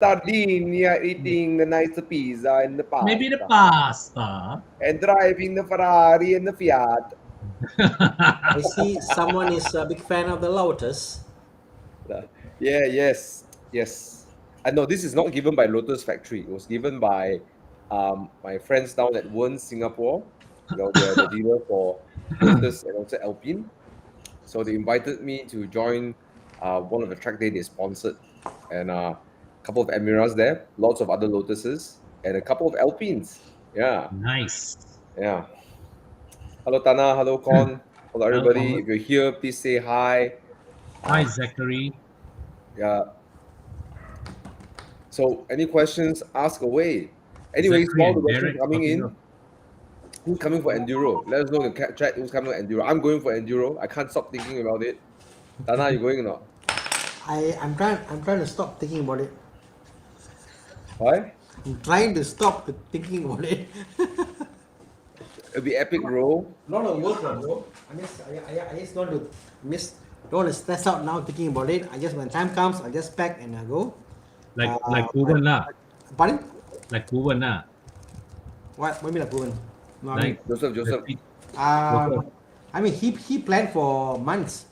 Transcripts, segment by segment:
Sardinia eating the nice pizza and the pasta. Maybe the pasta. And driving the Ferrari and the Fiat. I see someone is a big fan of the Lotus. Yeah, yes. I know this is not given by Lotus Factory. It was given by my friends down at Wern, Singapore. They're the dealer for Lotus and also Alpine. So they invited me to join one of the track day they sponsored, and a couple of Emiras there, lots of other Lotuses, and a couple of Alpines. Yeah, Nice. yeah. Hello Tana, hello Con, hello everybody. Hello. If you're here, please say hi. Hi, Zachary. Yeah. So, any questions? Ask away. Anyways, Zachary while the and questions Derek coming popping in, up. who's coming for Enduro? Let us know in the chat who's coming for Enduro. I'm going for Enduro. I can't stop thinking about it. Tana, you going or not? I'm trying to stop thinking about it. Why? I'm trying to stop thinking about it. It'll be epic, bro. Not a work, bro. I just don't want to stress out now thinking about it. I just when time comes, I just pack and I go. Like Kuban lah. Pardon? Like Kuban lah. What do you mean like proven? No, Like Joseph. I mean he planned for months.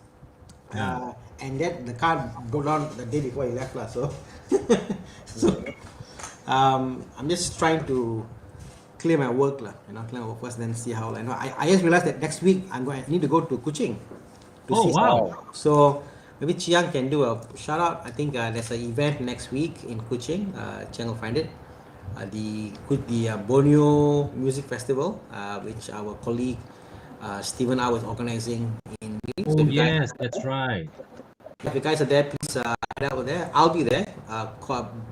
And then the car broke down the day before he left lah. So, I'm just trying to clear my work lah. Clear my work first, then see how. I just realized that next week I need to go to Kuching. Oh wow. So maybe Chiang can do a shout out. I think there's an event next week in Kuching. Chiang will find it. The Borneo Music Festival, which our colleague Stephen I was organizing in. Oh yes, that's right. If you guys are there, please head over there. I'll be there.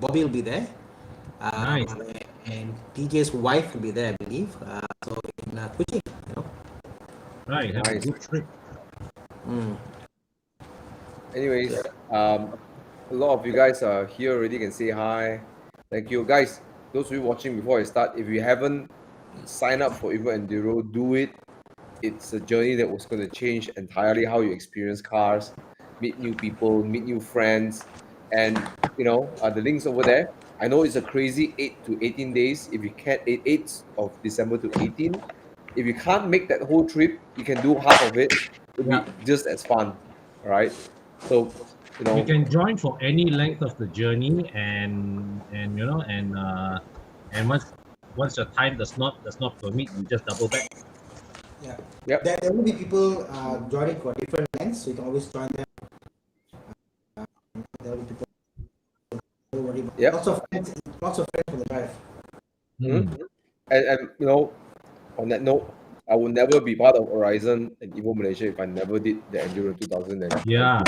Bobby will be there. Nice. And DJ's wife will be there, I believe. So in Kuching, Right, have a Nice. good trip. Anyways, a lot of you guys are here already. Can say hi. Thank you, guys. Those of you watching before I start, if you haven't signed up for Evo Enduro, do it. It's a journey that was going to change entirely how you experience cars, meet new people, meet new friends, and the links over there. I know it's a crazy 8 to 18 days. If you can't, 8th of December to 18. If you can't make that whole trip, you can do half of it. It'll be just as fun, all right? So, You can join for any length of the journey, and once your time does not permit, you just double back. Yeah. Yep. There will be people joining for different lengths, so you can always join them. There will be people. Don't worry about. Yep. Lots of friends for the drive. And on that note, I will never be part of Horizon and Evo Malaysia if I never did the Enduro 2000. Yeah.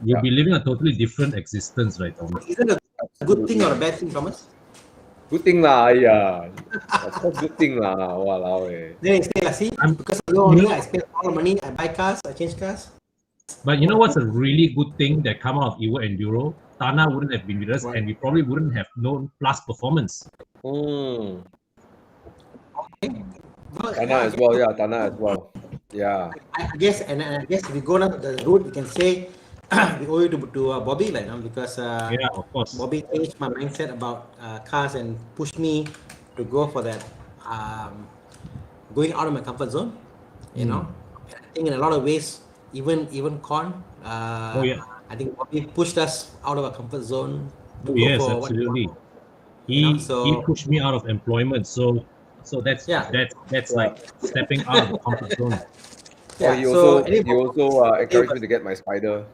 You'll be living a totally different existence, right, Thomas? Is it a good thing or a bad thing, Thomas? Good thing lah, yeah. Of course, good thing lah. Walao eh. Then I say, because I spend all the money, I buy cars, I change cars. But you know what's a really good thing that come out of Evo Enduro? Thana wouldn't have been with us, and we probably wouldn't have known Plus Performance. Thana Yeah, as well, yeah. Thana as well, yeah. I guess if we go down the route, we can say we owe it to Bobby, because Yeah, of course. Bobby changed my mindset about cars and pushed me to go for that going out of my comfort zone. I think in a lot of ways, even Con, I think Bobby pushed us out of our comfort zone. To go Yes, for absolutely. He pushed me out of employment, so that's like stepping out of the comfort zone. Yeah, he also encouraged me to get my Spider.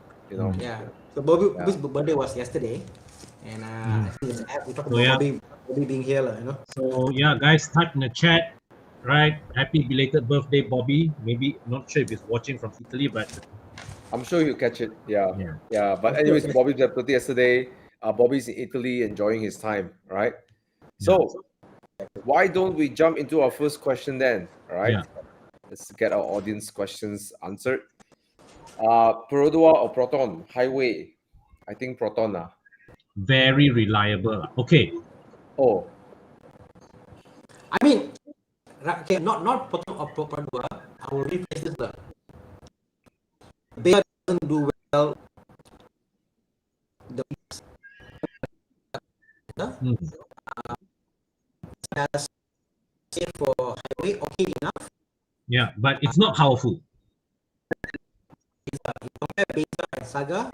Yeah. So Bobby's birthday was yesterday, and I think we talked about Bobby being here, So yeah, guys, type in the chat, right? Happy belated birthday, Bobby. Maybe not sure if he's watching from Italy, but I'm sure he'll catch it. Yeah. But anyways, Bobby's birthday yesterday. Bobby's in Italy enjoying his time, right? So why don't we jump into our first question then? All right. Yeah. Let's get our audience questions answered. Perodua or Proton? Highway. I think Proton. Very reliable. Okay. Oh. I mean, okay, not Proton or Perodua. I will rephrase this. They doesn't do well. Mm. As safe for highway, okay enough. Yeah, but it's not powerful. Compare Beta and Saga.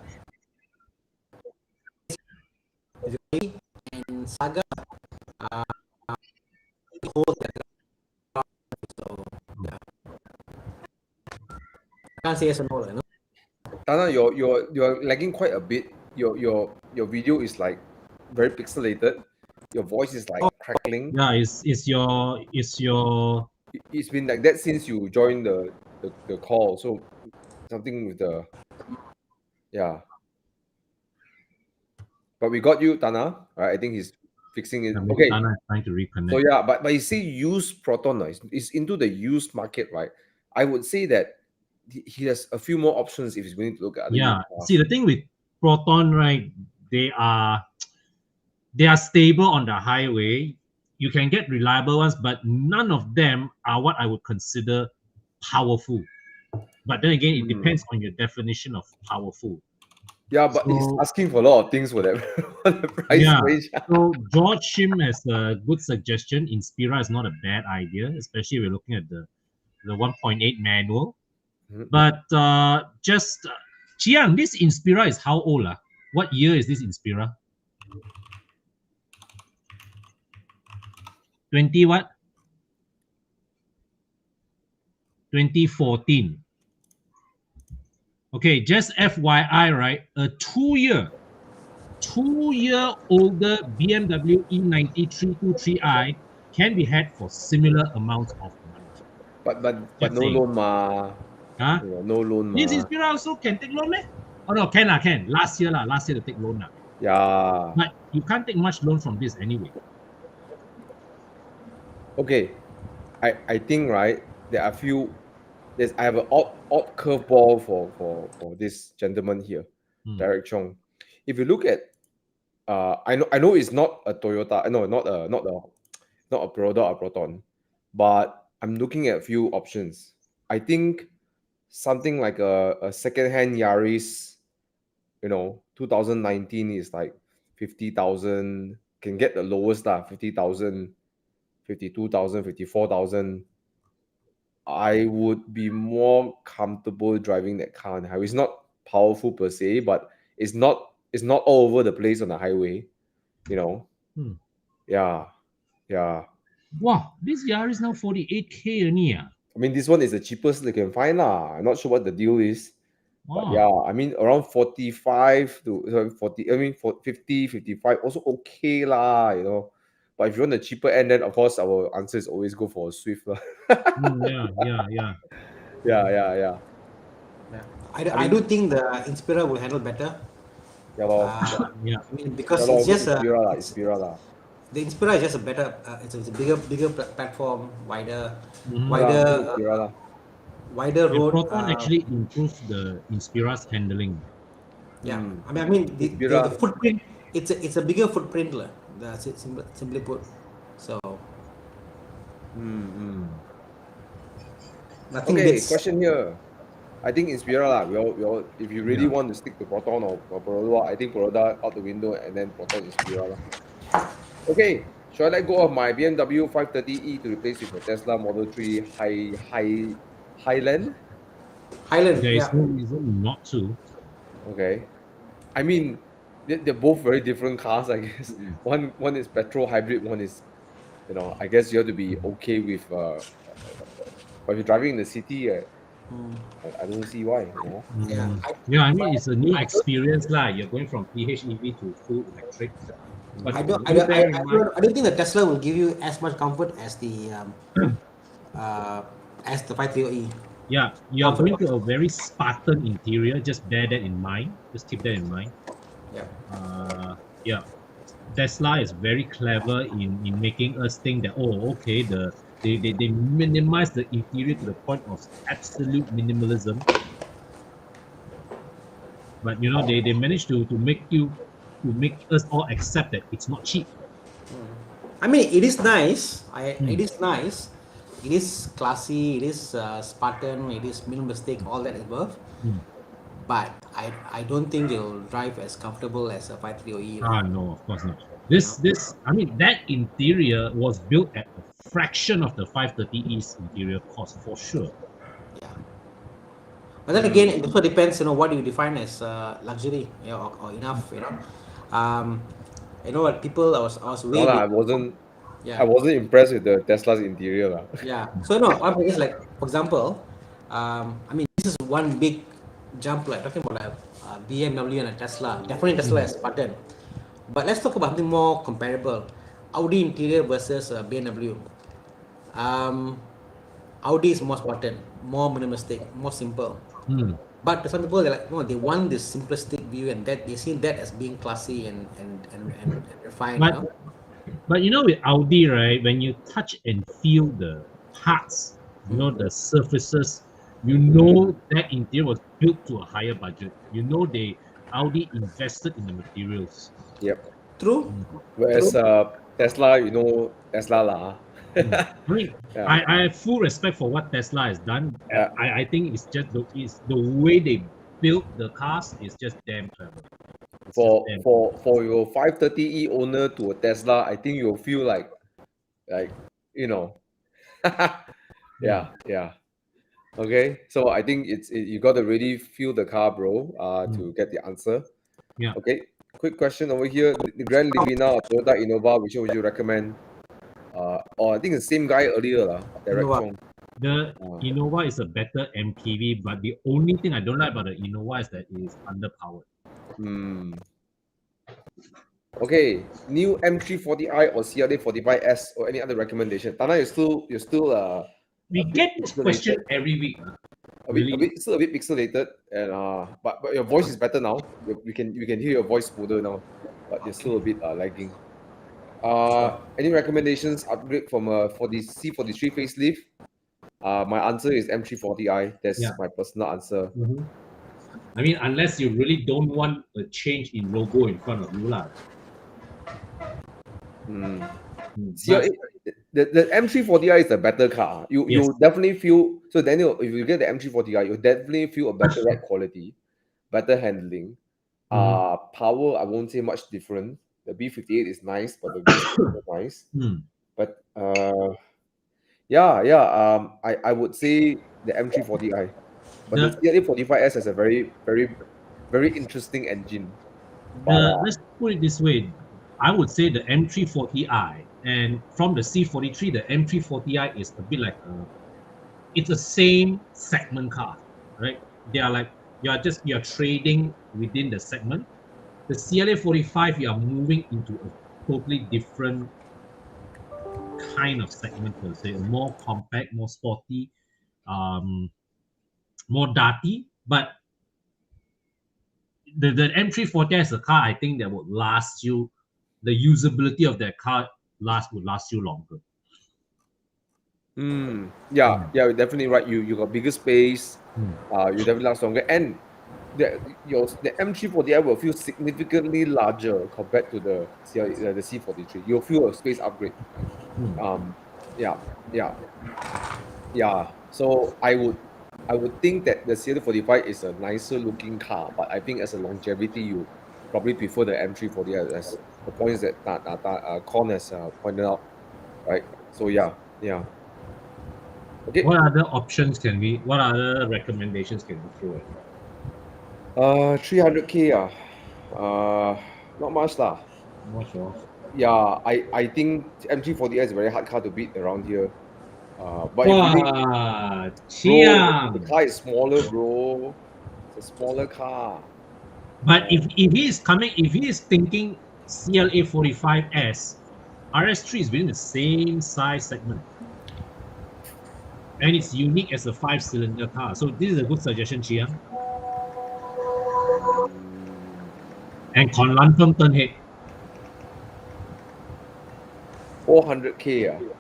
And Saga holds that. So yeah, can't say yes or no, you know. Thana, you're lagging quite a bit. Your video is like very pixelated. Your voice is like crackling. Yeah, is your It's been like that since you joined the call. So something with the yeah. But we got you, Tana. Right? I think he's fixing it. maybe Okay. Thana is trying to reconnect. So yeah, but you say used Proton, no, it's into the used market, right? I would say that he has a few more options if he's willing to look at other Yeah. used cars. See, the thing with Proton, right? They are stable on the highway. You can get reliable ones, but none of them are what I would consider powerful. But then again, it depends on your definition of powerful. Yeah, but he's So, asking for a lot of things for that for the price yeah. range. So George Shim has a good suggestion. Inspira is not a bad idea, especially if we're looking at the 1.8 manual. But just Chiang, this Inspira is how old? What year is this Inspira? 20 what? 2014. Okay, just FYI, right? A two-year older BMW E93 23i can be had for similar amounts of money. But Just no saying. loan ma. Huh? You know, no loan This ma. Inspira also can take loan, eh? Oh no, can. Last year to take loan. Yeah. But you can't take much loan from this anyway. Okay. I think right, there are a few I have an odd curveball for this gentleman here, Derek Chong. If you look at I know it's not a Toyota, no, not a Peroda or Proton, but I'm looking at a few options. I think something like a second-hand Yaris, 2019 is like 50,000, can get the lowest 50,000, 52,000, 54,000. I would be more comfortable driving that car on the highway. It's not powerful per se, but it's not all over the place on the highway, you know. Yeah. Wow, this Yaris is now 48K only. I mean, this one is the cheapest they can find lah. I'm not sure what the deal is, but Wow. yeah, I mean around 45 to 40. I mean, for 50, 55 also okay lah, you know. But if you want the cheaper end, then of course our answer is always go for a Swift lah. Yeah. I do think the Inspira will handle better. Yeah, lor. I mean, because Yeah, it's just Inspira lah. the Inspira is just a better, it's a bigger platform, wider Inspira lah. wider The road. Proton actually improves the Inspira's handling. Yeah, I mean the Inspira. footprint. It's a bigger footprint lah. That's it, simply put. So. Nothing Okay, beats. question here. I think Inspira lah. We all, if you really want to stick to Proton or Peroda, I think Peroda out the window and then Proton Inspira lah. Okay, should I let go of my BMW 530e to replace with a Tesla Model 3 Highland? There is no reason not to. Okay. I mean, they're both very different cars, I guess. One is petrol hybrid, one is, I guess you have to be okay with, but if you're driving in the city, I don't see why. I mean, it's a new experience lah. You're going from PHEV to full electric. But I don't think the Tesla will give you as much comfort as the 530e. Yeah, you're going to a very Spartan interior. Just bear that in mind. Just keep that in mind. Yeah. Tesla is very clever in making us think that okay, they minimize the interior to the point of absolute minimalism. But they managed to make us all accept that it's not cheap. I mean, it is nice. It is nice. It is classy. It is Spartan. It is minimalistic. All that above. But I don't think they'll drive as comfortable as a 530e. No, of course not. I mean, that interior was built at a fraction of the 530e's interior cost for sure. Yeah. But then again, it also depends, what you define as luxury, or enough, what people, I was No way lah, big. I wasn't Yeah. impressed with the Tesla's interior lah. Yeah. So no, what I'm saying is, like, for example, I mean, this is one big jump, like talking about a BMW and a Tesla. Definitely Tesla is Spartan. But let's talk about something more comparable. Audi interior versus BMW. Um, Audi is more Spartan, more minimalistic, more simple. But to some people, they're like, no, they want this simplistic view, and that they see that as being classy and refined. But with Audi, right, when you touch and feel the parts, the surfaces, that interior was built to a higher budget. Audi invested in the materials. Yep. True. Whereas True. Tesla, Tesla lah. I mean, Yeah. I have full respect for what Tesla has done. Yeah. I think it's just the way they built the cars is just damn clever. For your 530e owner to a Tesla, I think you'll feel like yeah. Okay, so I think you got to really feel the car, bro, to get the answer. Yeah. Okay, quick question over here: the Grand Livina or Toyota Innova, which one would you recommend? Or I think the same guy earlier, Derek Innova. Chong. The Innova is a better MPV, but the only thing I don't like about the Innova is that it is underpowered. Okay, new M340i or CLA45S or any other recommendation? Thana, you're still we get this question every week. Still a bit pixelated, and but your voice is better now. You can hear your voice smoother now, but you're still a bit lagging. Any recommendations upgrade from for the C43 facelift? My answer is M340i. That's my personal answer. I mean, unless you really don't want a change in logo in front of you, lah. The M340i is a better car. You definitely feel so. Daniel, if you get the M340i, you definitely feel a better ride quality, better handling. Power, I won't say much different. The B58 is nice, but the V6 is nice. But I would say the M340i. But the CLA45S has a very, very, very interesting engine. Let's put it this way. I would say the M340i, and from the C43, the M340i is a bit like it's the same segment car, right? They are like you're trading within the segment. The CLA45, you are moving into a totally different kind of segment, per se, more compact, more sporty, more darty. But the M340 is a car I think that would last you. The usability of that car would last you longer. Yeah, you're definitely right. You got bigger space. You definitely last longer, and the M340i will feel significantly larger compared to the C43. You'll feel a space upgrade. Yeah. So I would think that the CLA45 is a nicer looking car, but I think as a longevity, you probably prefer the M340i, as the points that Con has pointed out, right? So yeah. Okay. What other recommendations can we throw at? 300k not much lah. Not sure. Yeah, I think M340i is a very hard car to beat around here. But Wow, the car is smaller, bro. It's a smaller car. But if he is thinking CLA45S, RS3 is within the same size segment. And it's unique as a 5-cylinder car. So this is a good suggestion, Chiang. And Conlan from Turnhead. 400k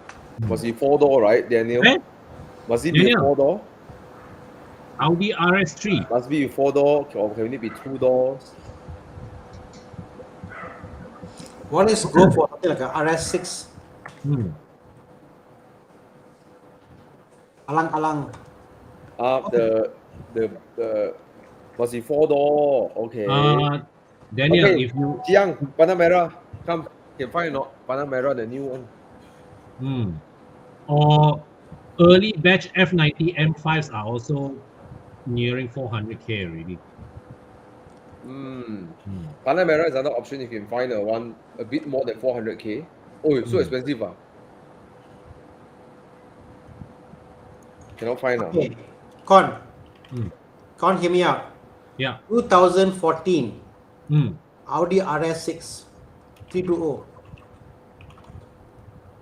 Must be 4-door, right, Daniel? Must it be a 4-door? Audi RS3. Must be a 4-door, or can it be 2 doors? What is go for something like a RS6? Alang. The must be 4-door. Okay. Daniel, okay. if you Jiang, Panamera, come. Can find not Panamera, the new one. Or early batch F90 M5s are also nearing 400k already. Panamera is another option if you can find a one a bit more than 400k. Oh, it's so expensive. Cannot find. Okay. Con, hear me out. Yeah. 2014 Audi RS6 320.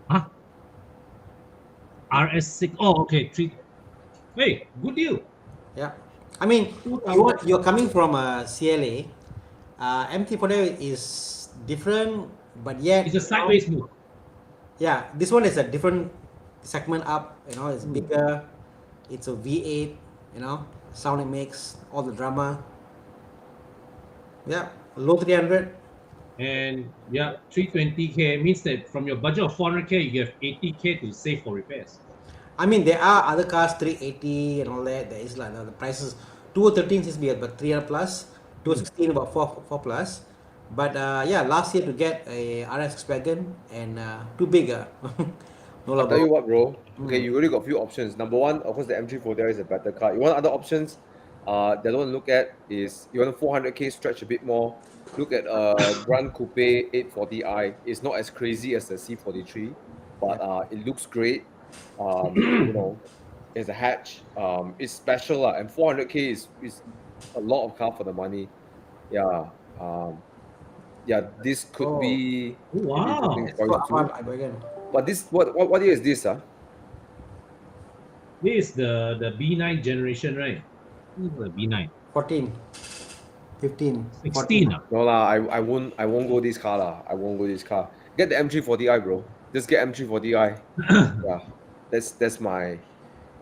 Huh? RS6. Oh, okay. Hey, good deal. Yeah. I mean, you're coming from a CLA. MT40 is different, but yet It's a sideways move. yeah, this one is a different segment up. You know, it's bigger. It's a V8. You know, sound it makes, all the drama. Yeah, low 300. And yeah, 320k means that from your budget of 400k, you have 80k to save for repairs. I mean, there are other cars 380 and all that. There is like the prices. 2013 seems to be about 300 plus. 2016 about 4 plus. But yeah, last year to get a RS wagon and too big. No I'll lah, tell you bro. what, bro. Okay, you already got a few options. Number one, of course, the M340 is a better car. You want other options? The other one to look at is you want a 400k stretch a bit more. Look at Grand Coupe 840i. It's not as crazy as the C43, but it looks great. You know, it's a hatch. It's special and 400k is a lot of car for the money. Yeah. Yeah, this could be an Wow. interesting choice too. Wagon. But this what year is this? This is the B9 generation, right? This is the B9. 14, 15, 16. 14. No lah, I won't go this car lah. I won't go this car. Get the M340i, bro. Just get M340i. Yeah, that's my.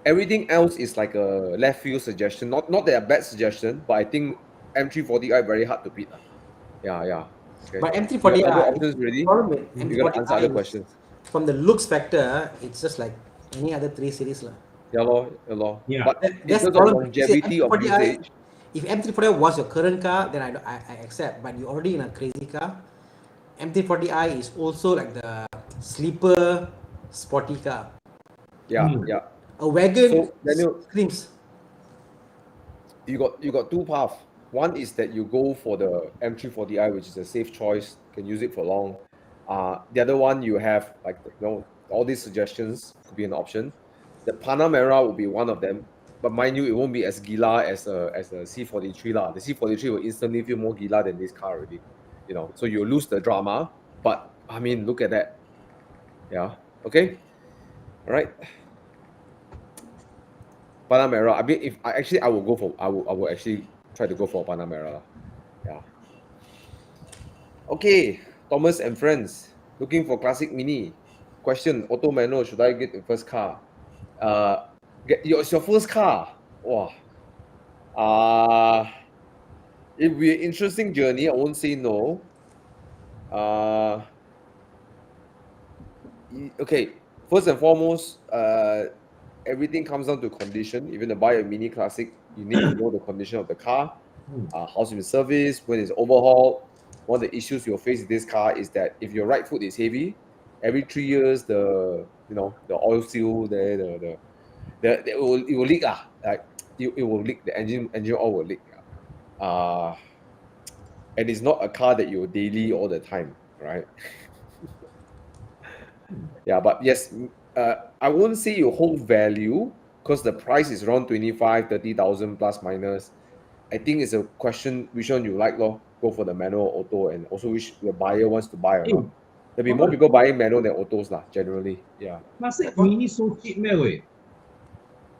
Everything else is like a left field suggestion. Not that a bad suggestion, but I think M340i very hard to beat. Yeah. Okay. But You M340i, got other options ready? problem with You gotta answer other M340i is, questions. from the looks factor, it's just like any other 3 series lah. Yeah, lor. Yeah. But in That's terms the of problem. longevity of usage, If M340i was your current car, then I accept. But you're already in a crazy car. M340i is also like the sleeper sporty car. yeah. A wagon So, Daniel, screams. you got two paths. One is that you go for the M340i, which is a safe choice, can use it for long. The other one you have like all these suggestions could be an option. The Panamera will be one of them, but mind you, it won't be as gila as a C43 lah. The C43 will instantly feel more gila than this car already, So you lose the drama, but I mean, look at that. Yeah. Okay. All right. Panamera. I mean, I will actually try to go for Panamera. Yeah. Okay, Thomas and friends, looking for classic mini. Question: auto manual? Should I get the first car? It's your first car. Wow. It will be an interesting journey. I won't say no. Okay. First and foremost, everything comes down to condition. Even to buy a mini classic, you need to know the condition of the car, how's it service, when it's overhauled. One of the issues you'll face with this car is that if your right foot is heavy, every 3 years the oil seal there, it will leak like it will leak. The engine oil will leak. And it's not a car that you daily all the time, right? Yeah, but yes, I won't say you hold value because the price is around 25,000-30,000 plus minus. I think it's a question which one you like, lor. Go for the manual auto, and also which your buyer wants to buy or not. There'll be more people buying manual than autos lah, generally. Yeah. Classic mini so cheap, man.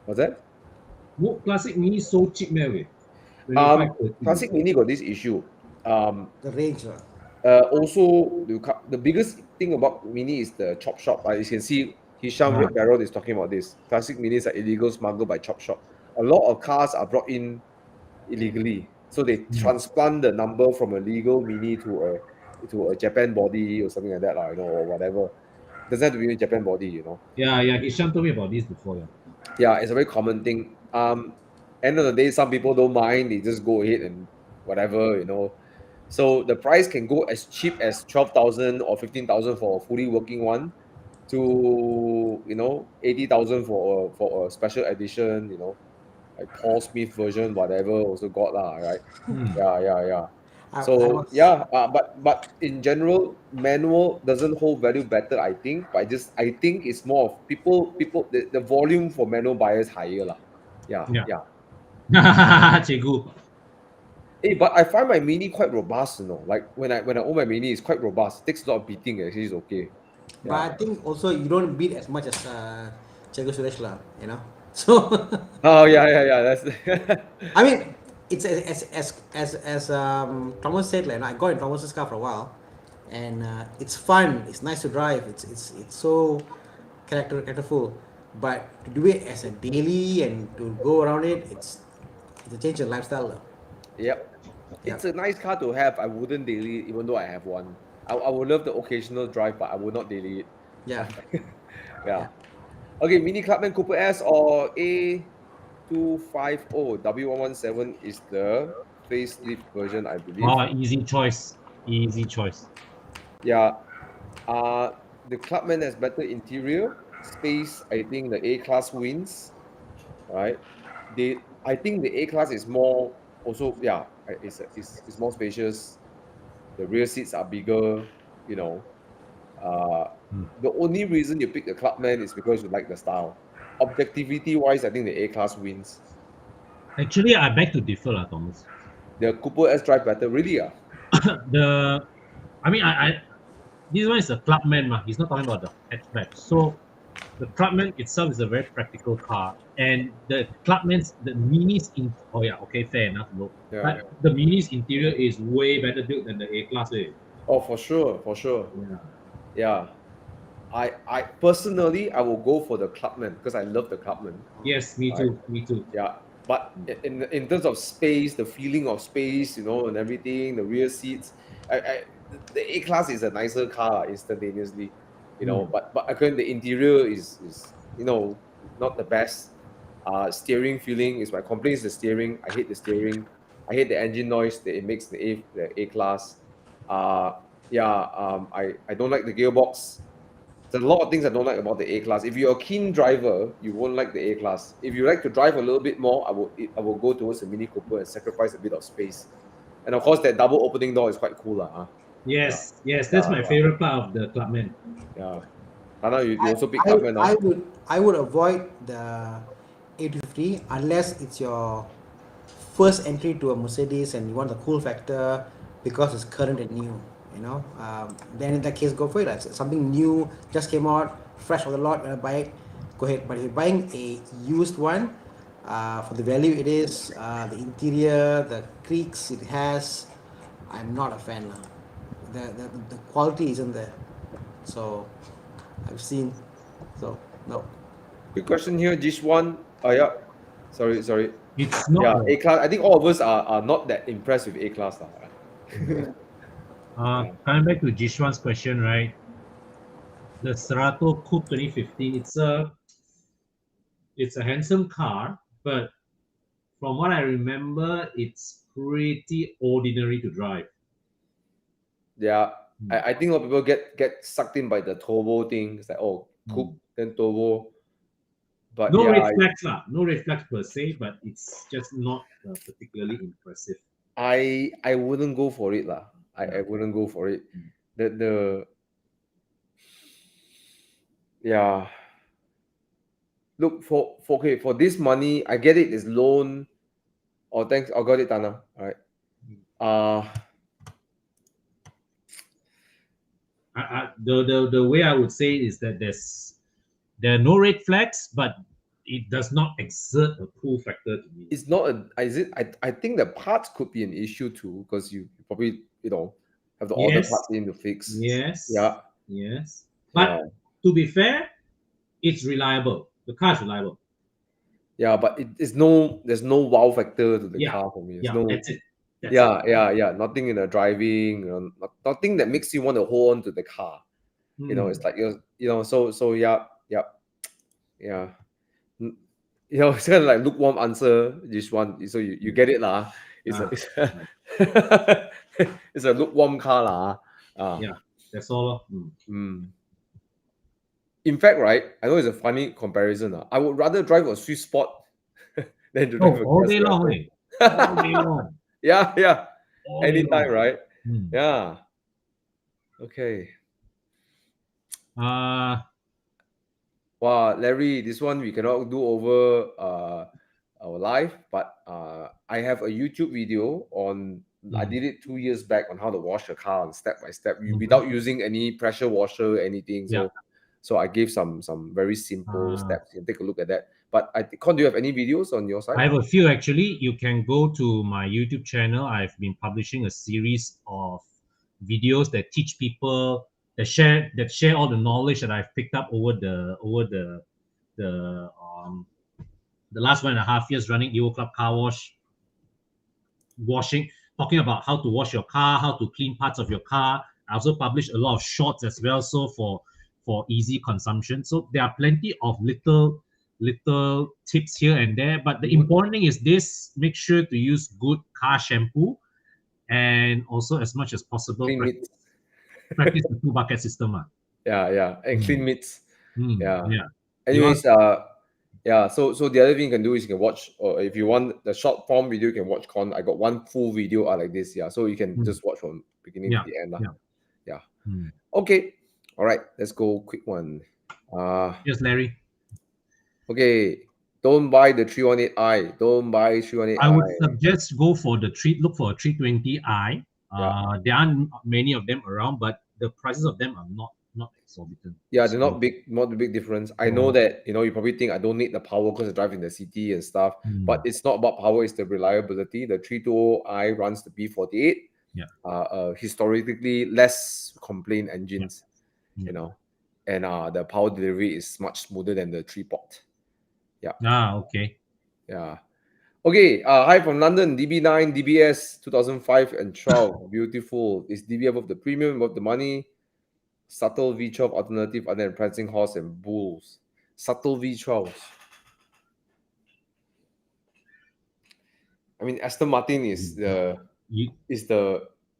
What's that? Classic mini so cheap, man. Classic mini got this issue. The range. Also, the biggest thing about mini is the chop shop. You can see Hisham Red Barrel is talking about this. Classic minis are illegal smuggled by chop shop. A lot of cars are brought in illegally, so they transplant the number from a legal mini to a Japan body or something like that, or whatever. Doesn't have to be a Japan body, Yeah. Hisham told me about this before. Yeah, it's a very common thing. End of the day, some people don't mind; they just go ahead and whatever, So the price can go as cheap as 12,000 or 15,000 for a fully working one, to 80,000 for a special edition. Like Paul Smith version, whatever, also got lah, right? Yeah. I So was yeah, but in general, manual doesn't hold value better, I think. But I think it's more of people the volume for manual buyers higher lah. Yeah, Yeah. yeah. Cikgu. Hey, but I find my Mini quite robust, Like when I own my Mini, it's quite robust. It takes a lot of beating. Actually, it's okay. but Yeah. I think also you don't beat as much as Chego Suresh lah, So Oh yeah. That's I mean, it's as Thomas said, like I got in Thomas's car for a while, and it's fun. It's nice to drive. It's so characterful, but to do it as a daily and to go around it, it's a change of lifestyle. Lah. Yep. It's a nice car to have. I wouldn't daily it, even though I have one. I would love the occasional drive, but I would not daily it. Yeah. Yeah. Okay, Mini Clubman Coupe S or A250 W117 is the facelift version, I believe. Oh, easy choice. Easy choice. Yeah. The Clubman has better interior space. I think the A class wins. Right. I think the A class is more also, yeah, it's more spacious. The rear seats are bigger, you know. The only reason you pick the Clubman is because you like the style. Objectivity wise, I think the A class wins. Actually, I beg to differ, Thomas. The Coupe S drive better, really? This one is a Clubman, he's not talking about the hatchback. So the Clubman itself is a very practical car, and the Mini's fair enough, look. Yeah. But the Mini's interior is way better built than the A class. Oh, for sure. Yeah. I personally, I will go for the Clubman because I love the Clubman. Yes, me too. Yeah, but in terms of space, the feeling of space, and everything, the rear seats, the A class is a nicer car instantaneously, But again, the interior is not the best. Steering feeling is my complaint is the steering. I hate the steering. I hate the engine noise that it makes the A class. I don't like the gearbox. There's a lot of things I don't like about the A class. If you're a keen driver, you won't like the A class. If you like to drive a little bit more, I will go towards the Mini Cooper and sacrifice a bit of space. And of course, that double opening door is quite cool, huh? Yes, that's my favorite part of the Clubman. Yeah. Thana, you also pick Clubman, I would avoid the A250 unless it's your first entry to a Mercedes and you want the cool factor because it's current and new. Then in that case, go for it. It's something new, just came out, fresh on the lot, buy it, go ahead. But if you're buying a used one, for the value it is, the interior, the creaks it has, I'm not a fan. The quality isn't there. So, I've seen. So, no. Good question here, this one. Yeah. Sorry. It's not. Yeah, A class. I think all of us are not that impressed with A class. Coming back to Jishwan's question, right? The Cerato Coupe 2015, it's a handsome car, but from what I remember, it's pretty ordinary to drive. Yeah, I think a lot of people get sucked in by the turbo thing. It's like, coupe, then turbo. But no red flags, no red flags per se, but it's just not particularly impressive. I wouldn't go for it, lah. I wouldn't go for it. Yeah. Look for this money, I get it. It's loan. Oh, thanks. I got it, Thana. All right. The way I would say is that there are no red flags, but it does not exert a pull factor to me. It's not is it? I think the parts could be an issue too, because you probably have to order parts in to fix. Yes. Yeah. Yes. But to be fair, it's reliable. The car is reliable. Yeah, but there's no wow factor to the car for me. That's it. Yeah. Nothing in the driving, nothing that makes you want to hold on to the car. It's like so yeah. It's kind of like lukewarm answer. This one, so you get it lah. it's a lukewarm car lah. Yeah, that's all. In fact, right, I know it's a funny comparison. I would rather drive a Swift Sport than to drive Oh, a all Kia day long, Cerato. all day long, Yeah. all day Anytime, long. right? Mm. Yeah. Okay. Wow, Larry, this one we cannot do over our live, but I have a YouTube video on. I did it 2 years back on how to wash a car on step by step without using any pressure washer, anything. Yeah. So I gave some very simple steps. You can take a look at that. But Con, do you have any videos on your side? I have a few actually. You can go to my YouTube channel. I've been publishing a series of videos that teach people that share all the knowledge that I've picked up over the last 1.5 years running Evo Club Car Wash, talking about how to wash your car, how to clean parts of your car. I also publish a lot of shorts as well, so for easy consumption. So there are plenty of little tips here and there, but the important thing is this: make sure to use good car shampoo, and also as much as possible practice the 2 bucket system. Yeah, and clean mitts. Yeah. Anyways, so the other thing you can do is you can watch, or if you want the short form video, you can watch Con. I got one full video like this, so you can just watch from beginning to the end. Yeah. Okay. All right, let's go quick one. Yes, Larry. Okay. Don't buy the 318i. Don't buy 318i. I would suggest look for a 320i. There aren't many of them around, but the prices of them are not exorbitant. Yeah, they're not the big difference. I know that you probably think I don't need the power because I drive in the city and stuff, but it's not about power, it's the reliability. The 320i runs the B48. Historically less complaint engines, and the power delivery is much smoother than the 3-port. Okay. Yeah. Okay, hi from London, DB9, DBS 2005 and 12. Beautiful. Is DB above the premium, above the money? Subtle V12 alternative other than prancing horse and bulls. Subtle V12s. I mean, Aston Martin is the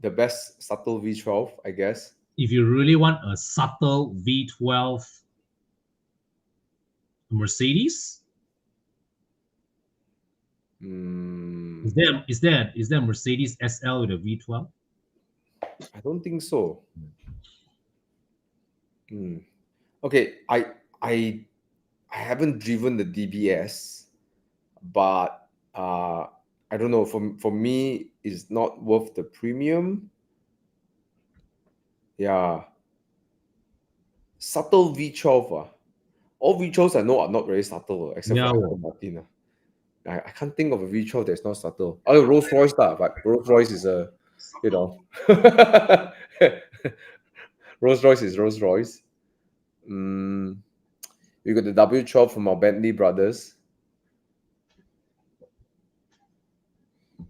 best subtle V12, I guess. If you really want a subtle V12 Mercedes, is there a Mercedes SL with a V12? I don't think so. Okay, I haven't driven the DBS, but I don't know. For me, it's not worth the premium. Yeah. Subtle V12. All V12s I know are not very subtle, except for Aston Martin. I can't think of a V12 that's not subtle. Oh, Rolls Royce, but Rolls Royce is a, Rolls Royce is Rolls Royce. We got the W12 from our Bentley brothers.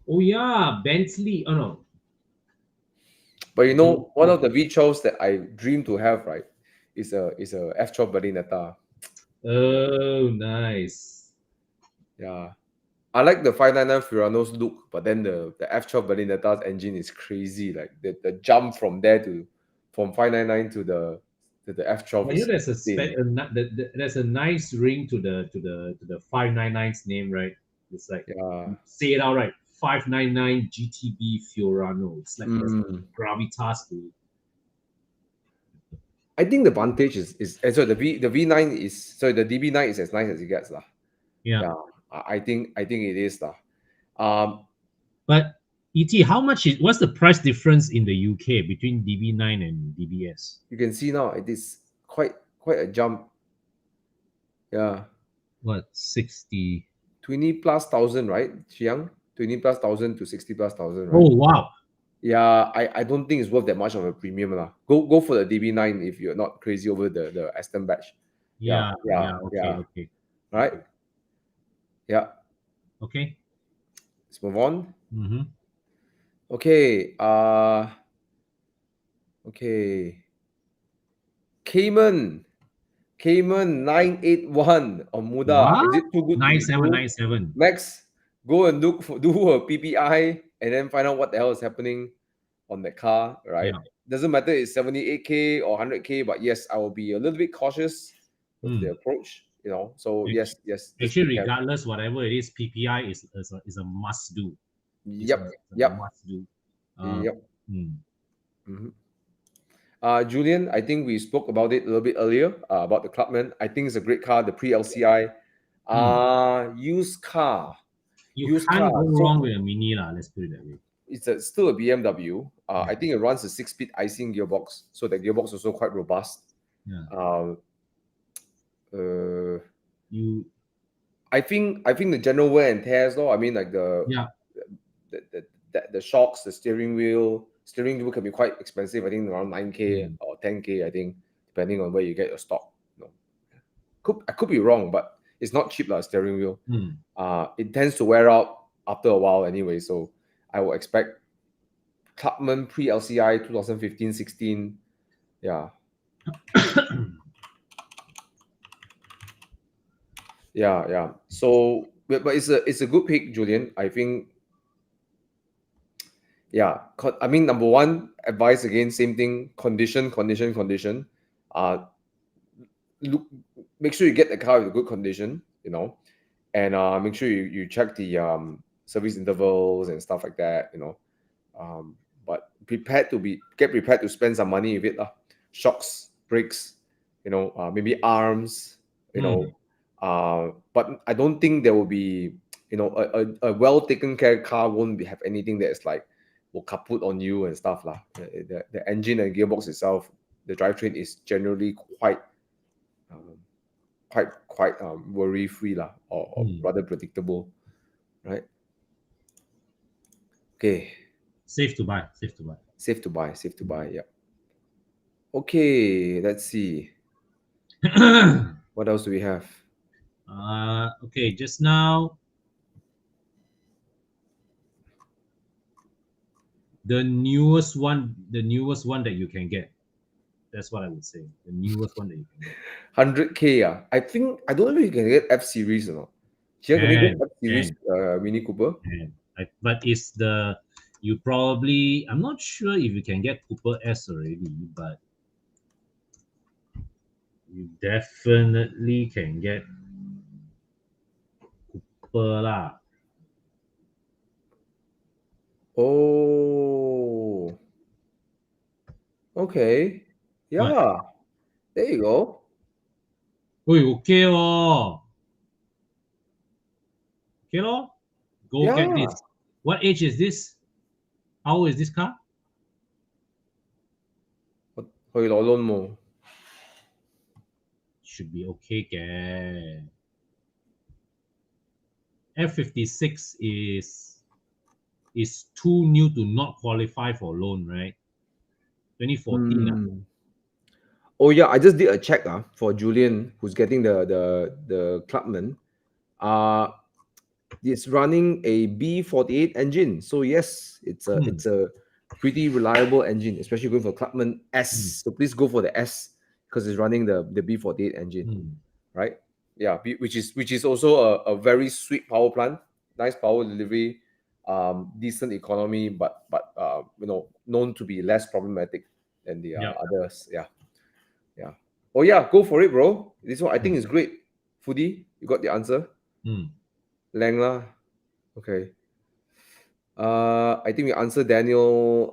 Oh yeah, Bentley. Oh no. But one of the V12s that I dream to have, right, is a F12 Berlinetta. Oh, nice. Yeah. I like the 599 Furano's look, but then the F12 Berlinetta's engine is crazy. Like the jump from 599 to the F12. Well, there's a nice ring to the 599's name, right? It's like say it out right. 599 GTB Fiorano. It's like gravitas to it. I think the Vantage is the V9 is the DB9 is as nice as it gets lah. Yeah. I think it is lah. But what's the price difference in the UK between DB9 and DBS? You can see now it is quite a jump. Yeah. What, 60? 20,000+, right, Chiang? 20,000+ to 60,000+, right? Oh wow. Yeah, I don't think it's worth that much of a premium lah. Go for the DB9 if you're not crazy over the Aston batch. Yeah. Okay. Right? Yeah. Okay. Let's move on. Okay. Okay. Cayman 981 on Muda. What? Is it too good? 9797. Max, go and do a PPI and then find out what the hell is happening. on the car, right? Yeah. Doesn't matter it's 78K or 100K, but yes, I will be a little bit cautious with the approach, you know. So yes, just Actually, be careful. regardless, whatever it is, PPI is a must do. It's Yep, a yep, must do. yep. Hmm. Mhm. Julian, I think we spoke about it a little bit earlier about the Clubman. I think it's a great car, the pre-LCI. Used car. You Used car. can't go So wrong with a Mini, lah. Let's put it that way. it's still a BMW. Yeah. I think it runs a 6-speed icing gearbox. So the gearbox is also quite robust. Yeah. You I think the general wear and tears though. I mean like yeah. the shocks, the steering wheel can be quite expensive. I think around 9K or 10K, I think, depending on where you get your stock. No. I could be wrong, but it's not cheap like steering wheel. It tends to wear out after a while anyway, so I will expect Clubman pre-LCI 2015-16. Yeah. Yeah. So but it's a good pick, Julian. I think yeah. I mean, number one advice again, same thing, condition. Look, make sure you get the car with good condition, you know, and make sure you check the service intervals and stuff like that, you know. But get prepared to spend some money with it, shocks, brakes, you know, maybe arms, you know. But I don't think there will be, you know, a well taken care car won't have anything that is like will kaput on you and stuff lah. The engine and gearbox itself, the drivetrain is generally quite worry free lah, or rather predictable, right? Okay. Safe to buy. Safe to buy. Yeah. Okay, let's see. What else do we have? Okay, just now the newest one that you can get. That's what I would say. The newest one that you can get. 100K. I think I don't know if you can get F series or not. Can we get F series Mini Cooper? But it's you probably, I'm not sure if you can get Cooper S already, but you definitely can get Cooper lah. Oh. Okay. Yeah. What? There you go. Oi, okay lor. Okay lor. Go get Yeah. this. What age is this? How old is this car? 去攞 loan 冇 Should be okay, ke. F56 is too new to not qualify for loan, right? 2014. Oh yeah, I just did a check for Julian, who's getting the Clubman. It's running a B48 engine. So yes, it's a pretty reliable engine, especially going for Clubman S. So please go for the S because it's running the B48 engine, right? Yeah, which is also a very sweet power plant, nice power delivery, decent economy, but you know, known to be less problematic than the others. Yeah. Oh yeah, go for it, bro. This one I think is great. Foodie, you got the answer. Lang lah. Okay. I think we answered Daniel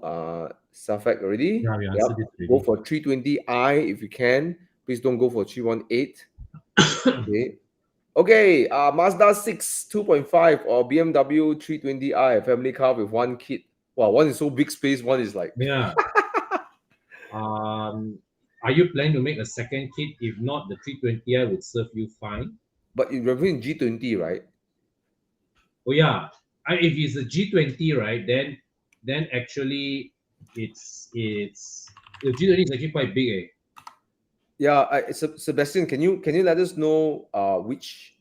Safek already. Yeah, we answered it already. Go for 320i if you can. Please don't go for 318. Okay. Okay. Mazda 6 2.5 or BMW 320i, family car with one kid. Wow, one is so big space, one is like Yeah. Are you planning to make a second kit? If not, the 320i would serve you fine. But you're referring G20, right? Oh yeah. If it's a G20, right, then actually it's the G20 is actually quite big, eh? Yeah, Sebastian, can you let us know which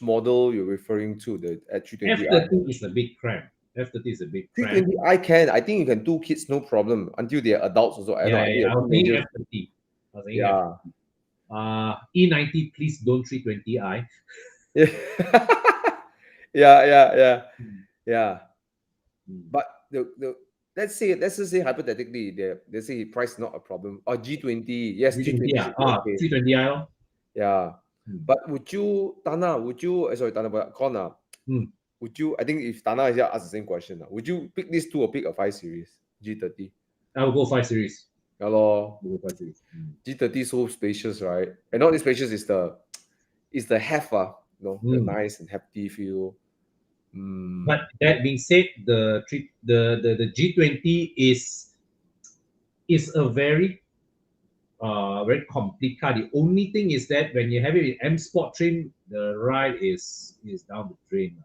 model you're referring to, the F320i? F30 is a big cramp. F30 is a big cramp. 320i I think you can do kids no problem until they're adults also. I was thinking F30. E90, please don't 320i. Yeah. But let's just say hypothetically, they say price not a problem. Or G20, yes, G20, G20 should be okay. 320i. Oh. Yeah. But would you, Thana, sorry, Thana, but Connor, would you, I think if Thana is here, ask the same question. Would you pick these two or pick a 5 Series, G30? I will go 5 Series. Hello. I will go 5 Series. G30 so spacious, right? And not this spacious is the hefty, the nice and hefty feel. But that being said, the G20 is a very complete car. The only thing is that when you have it with M Sport trim, the ride is down the drain.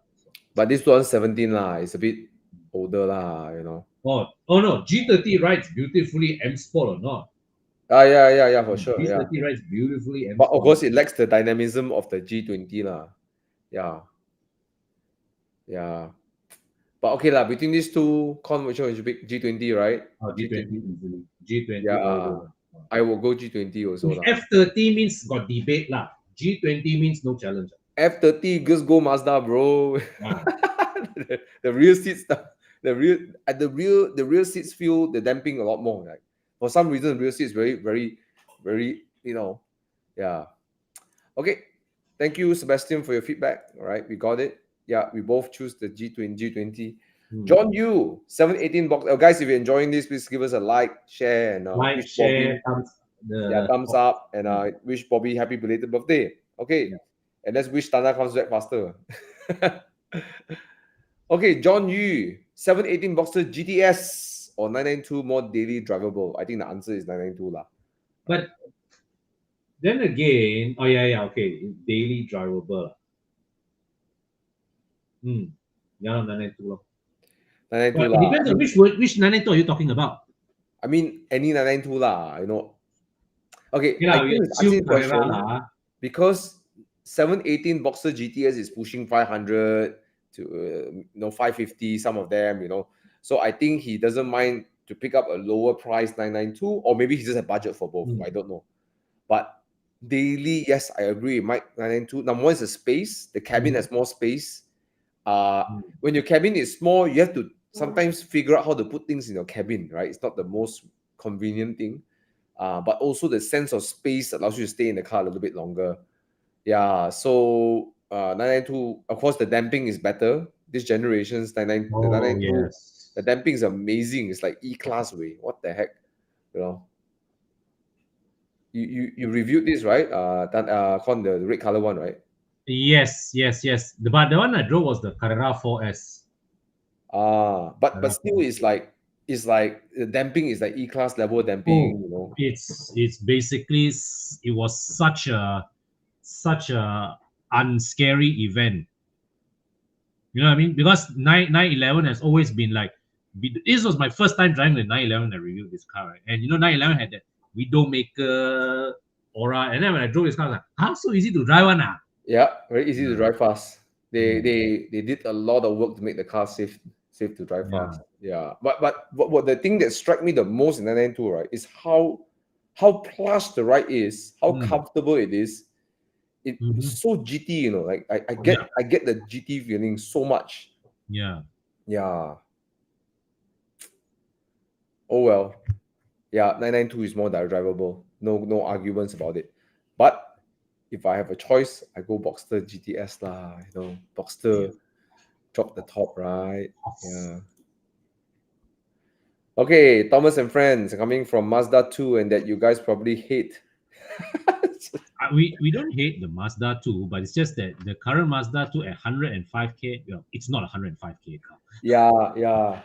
But this 2017 lah, it's a bit older lah, Oh no, G30 rides beautifully M Sport or not? Yeah, for sure. G30 yeah. rides beautifully M But Sport. of course, it lacks the dynamism of the G20 lah. Yeah. But okay lah, between these two, which one would you pick? G20, right? G20 easily. G20. Yeah. I will go G20 also lah. F30 means got debate lah. G20 means no challenge. F30 just go Mazda, bro. the rear seats, the rear seats feel the damping a lot more. Like for some reason, the rear seats very, very, very, yeah. Okay. Thank you, Sebastian, for your feedback. All right, we got it. Yeah, we both choose the G20. John Yu, 718 box. Guys, if you're enjoying this, please give us a like, share, and share, thumbs up, and wish Bobby happy belated birthday. Okay, and let's wish Thana comes back faster. Okay, John Yu, 718 Boxster GTS or 992 more daily drivable. I think the answer is 992 lah. But then again, okay, daily drivable. Yeah, 992 lah. 992 lah. It depends on which 992 are you talking about? I mean, any 992 lah, Okay, yeah, I think it's asking question because 718 Boxster GTS is pushing 500 to 550, some of them, So I think he doesn't mind to pick up a lower price 992, or maybe he just has budget for both. I don't know. But daily, yes, I agree. Mike 992. Number one is the space. The cabin has more space. When your cabin is small, you have to sometimes figure out how to put things in your cabin, right? It's not the most convenient thing. But also the sense of space allows you to stay in the car a little bit longer. Yeah, so 992, of course, the damping is better. This generation's 992, yes. The damping is amazing. It's like E-Class way. What the heck, You reviewed this, right? The red color one, right? Yes. But the one I drove was the Carrera 4S. But still, it's like the damping is like E-Class level damping. It's basically, it was such a unscary event. You know what I mean? Because 911 has always been like, this was my first time driving the 911. I reviewed this car, right? And 911 had that Widowmaker aura, and then when I drove this car, I was like, so easy to drive one. Yeah, very easy to drive fast. They did a lot of work to make the car safe to drive fast. Yeah, but what the thing that struck me the most in 992, right, is how plush the ride is, how comfortable it is. It's so GT, like I get the GT feeling so much. Yeah. Oh well. Yeah, 992 is more drivable. No arguments about it. But if I have a choice, I go Boxster GTS lah. Boxster, drop the top, right? Yeah. Okay, Thomas and friends, coming from Mazda 2, and that you guys probably hate. We don't hate the Mazda 2, but it's just that the current Mazda 2 at 105k, it's not a 105k car. Yeah.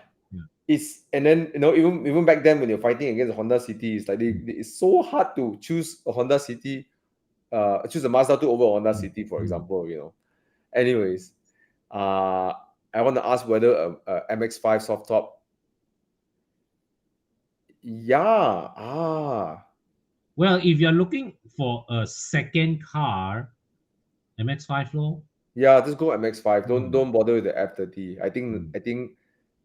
It's, and then even back then when you're fighting against a Honda City, it's like it's so hard to choose a Honda City, choose a Mazda 2 over a Honda City, for example. Anyways, I want to ask whether a MX-5 soft top. Yeah. Well, if you're looking for a second car, MX-5 low. Yeah, just go MX-5. Don't bother with the F30. I think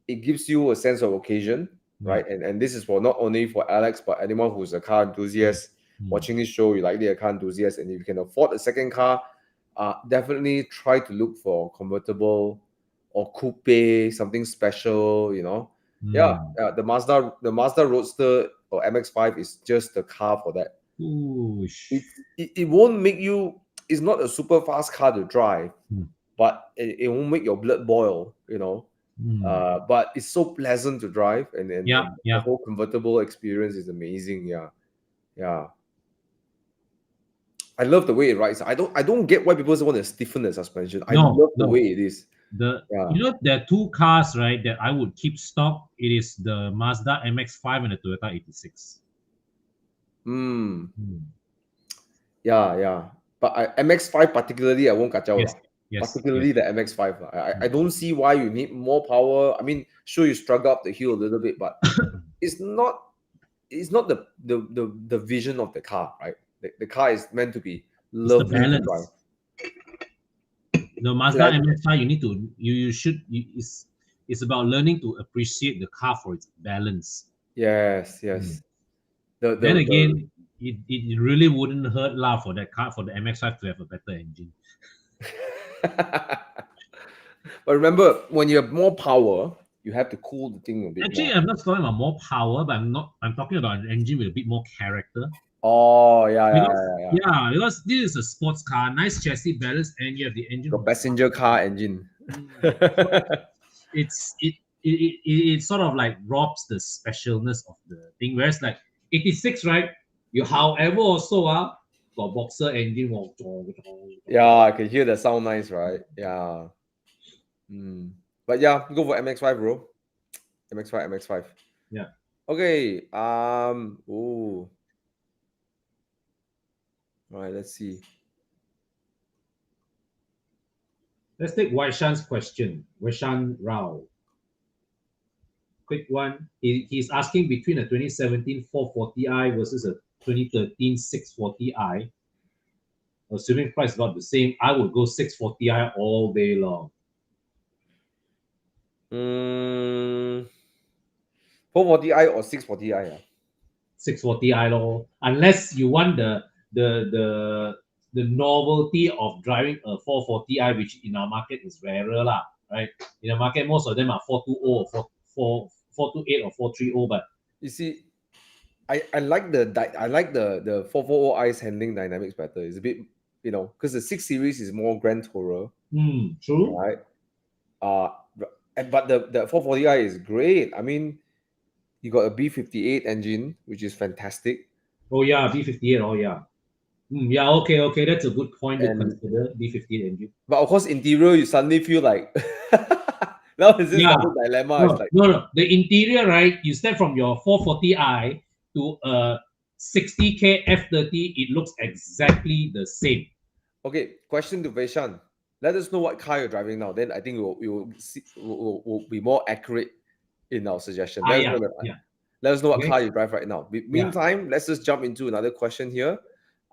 it gives you a sense of occasion, right? And this is for not only for Alex, but anyone who's a car enthusiast watching this show. You likely a car enthusiast, and if you can afford a second car, definitely try to look for convertible or coupe, something special. Yeah, the Mazda Roadster or MX-5 is just the car for that. Oosh. It won't make you. It's not a super fast car to drive, but it won't make your blood boil. But it's so pleasant to drive, and the whole convertible experience is amazing. Yeah. I love the way it rides. I don't get why people want to stiffen the suspension. I love the way it is. There are two cars, right, that I would keep stock. It is the Mazda MX-5 and the Toyota 86. Yeah. But MX-5 particularly, I won't kacau lah. Particularly the MX-5. I don't see why you need more power. I mean, sure, you struggle up the hill a little bit, but it's not the vision of the car, right? The car is meant to be lovely to drive. The Mazda MX-5, it's about learning to appreciate the car for its balance. Yes. Then again, it really wouldn't hurt lah for that car, for the MX-5 to have a better engine. But remember, when you have more power, you have to cool the thing a bit. Actually, I'm not talking about more power, but I'm talking about an engine with a bit more character. Oh, yeah. Because this is a sports car, nice chassis balance, and you have the engine. The passenger car engine. It sort of like robs the specialness of the thing. Whereas like 86, right? You however also got boxer engine. Yeah, I can hear the sound nice, right? Yeah. But yeah, go for MX-5, bro. MX-5. Yeah. Okay. All right, let's see. Let's take Waishan's question. Waishan Rao. Quick one. He's asking between a 2017 440i versus a 2013 640i. Assuming price is about the same, I would go 640i all day long. 440i or 640i? 640i lor. Unless you want the novelty of driving a 440i, which in our market is rarer lah, right? In the market, most of them are 420 or 428 or 430, but you see, I like the 440i's handling dynamics better. It's a bit, because the 6 Series is more Grand Tourer. True. Right. But the 440i is great. I mean, you got a B58 engine, which is fantastic. Oh yeah, B58. Oh yeah. Yeah. Okay. That's a good point to consider, B58 engine. But of course, interior, you suddenly feel like now is this dilemma? No. The interior, right? You step from your 440i to a 60K F30, it looks exactly the same. Okay, question to Vaishan. Let us know what car you're driving now. Then I think we'll be more accurate in our suggestion. Let us know what car you drive right now. Meantime, let's just jump into another question here.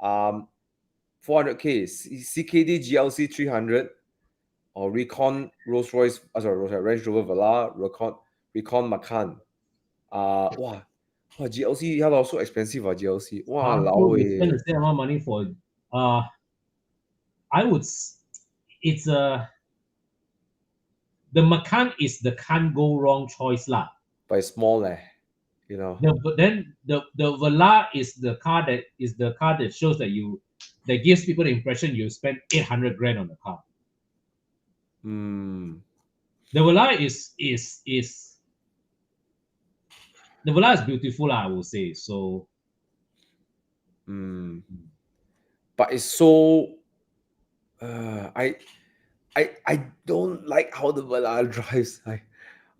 400K CKD GLC 300 or Recon Range Rover Velar, Recon Macan. GLC, yeah, so expensive. GLC. Wow, we spend the same amount of money for. I would. It's the Macan is the can't go wrong choice lah. But it's small But then the Velar is the car that shows that that gives people the impression you spent 800 grand on the car. The Velar is the Velar is beautiful, I will say. So but it's so I don't like how the Velar drives. I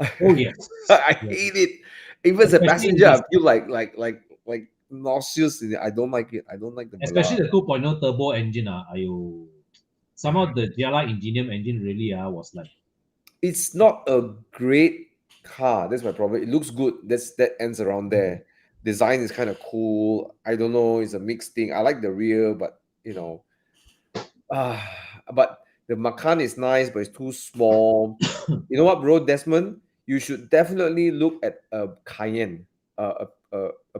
hate it. Even as a passenger, I feel like nauseous. I don't like it. I don't like the Velar. Especially the 2.0 turbo engine. Somehow the Giala Ingenium engine really was like. It's not a great car. That's my problem. It looks good. That ends around there. Design is kind of cool. I don't know. It's a mixed thing. I like the rear, but but the Macan is nice, but it's too small. You know what, bro, Desmond? You should definitely look at a Cayenne. A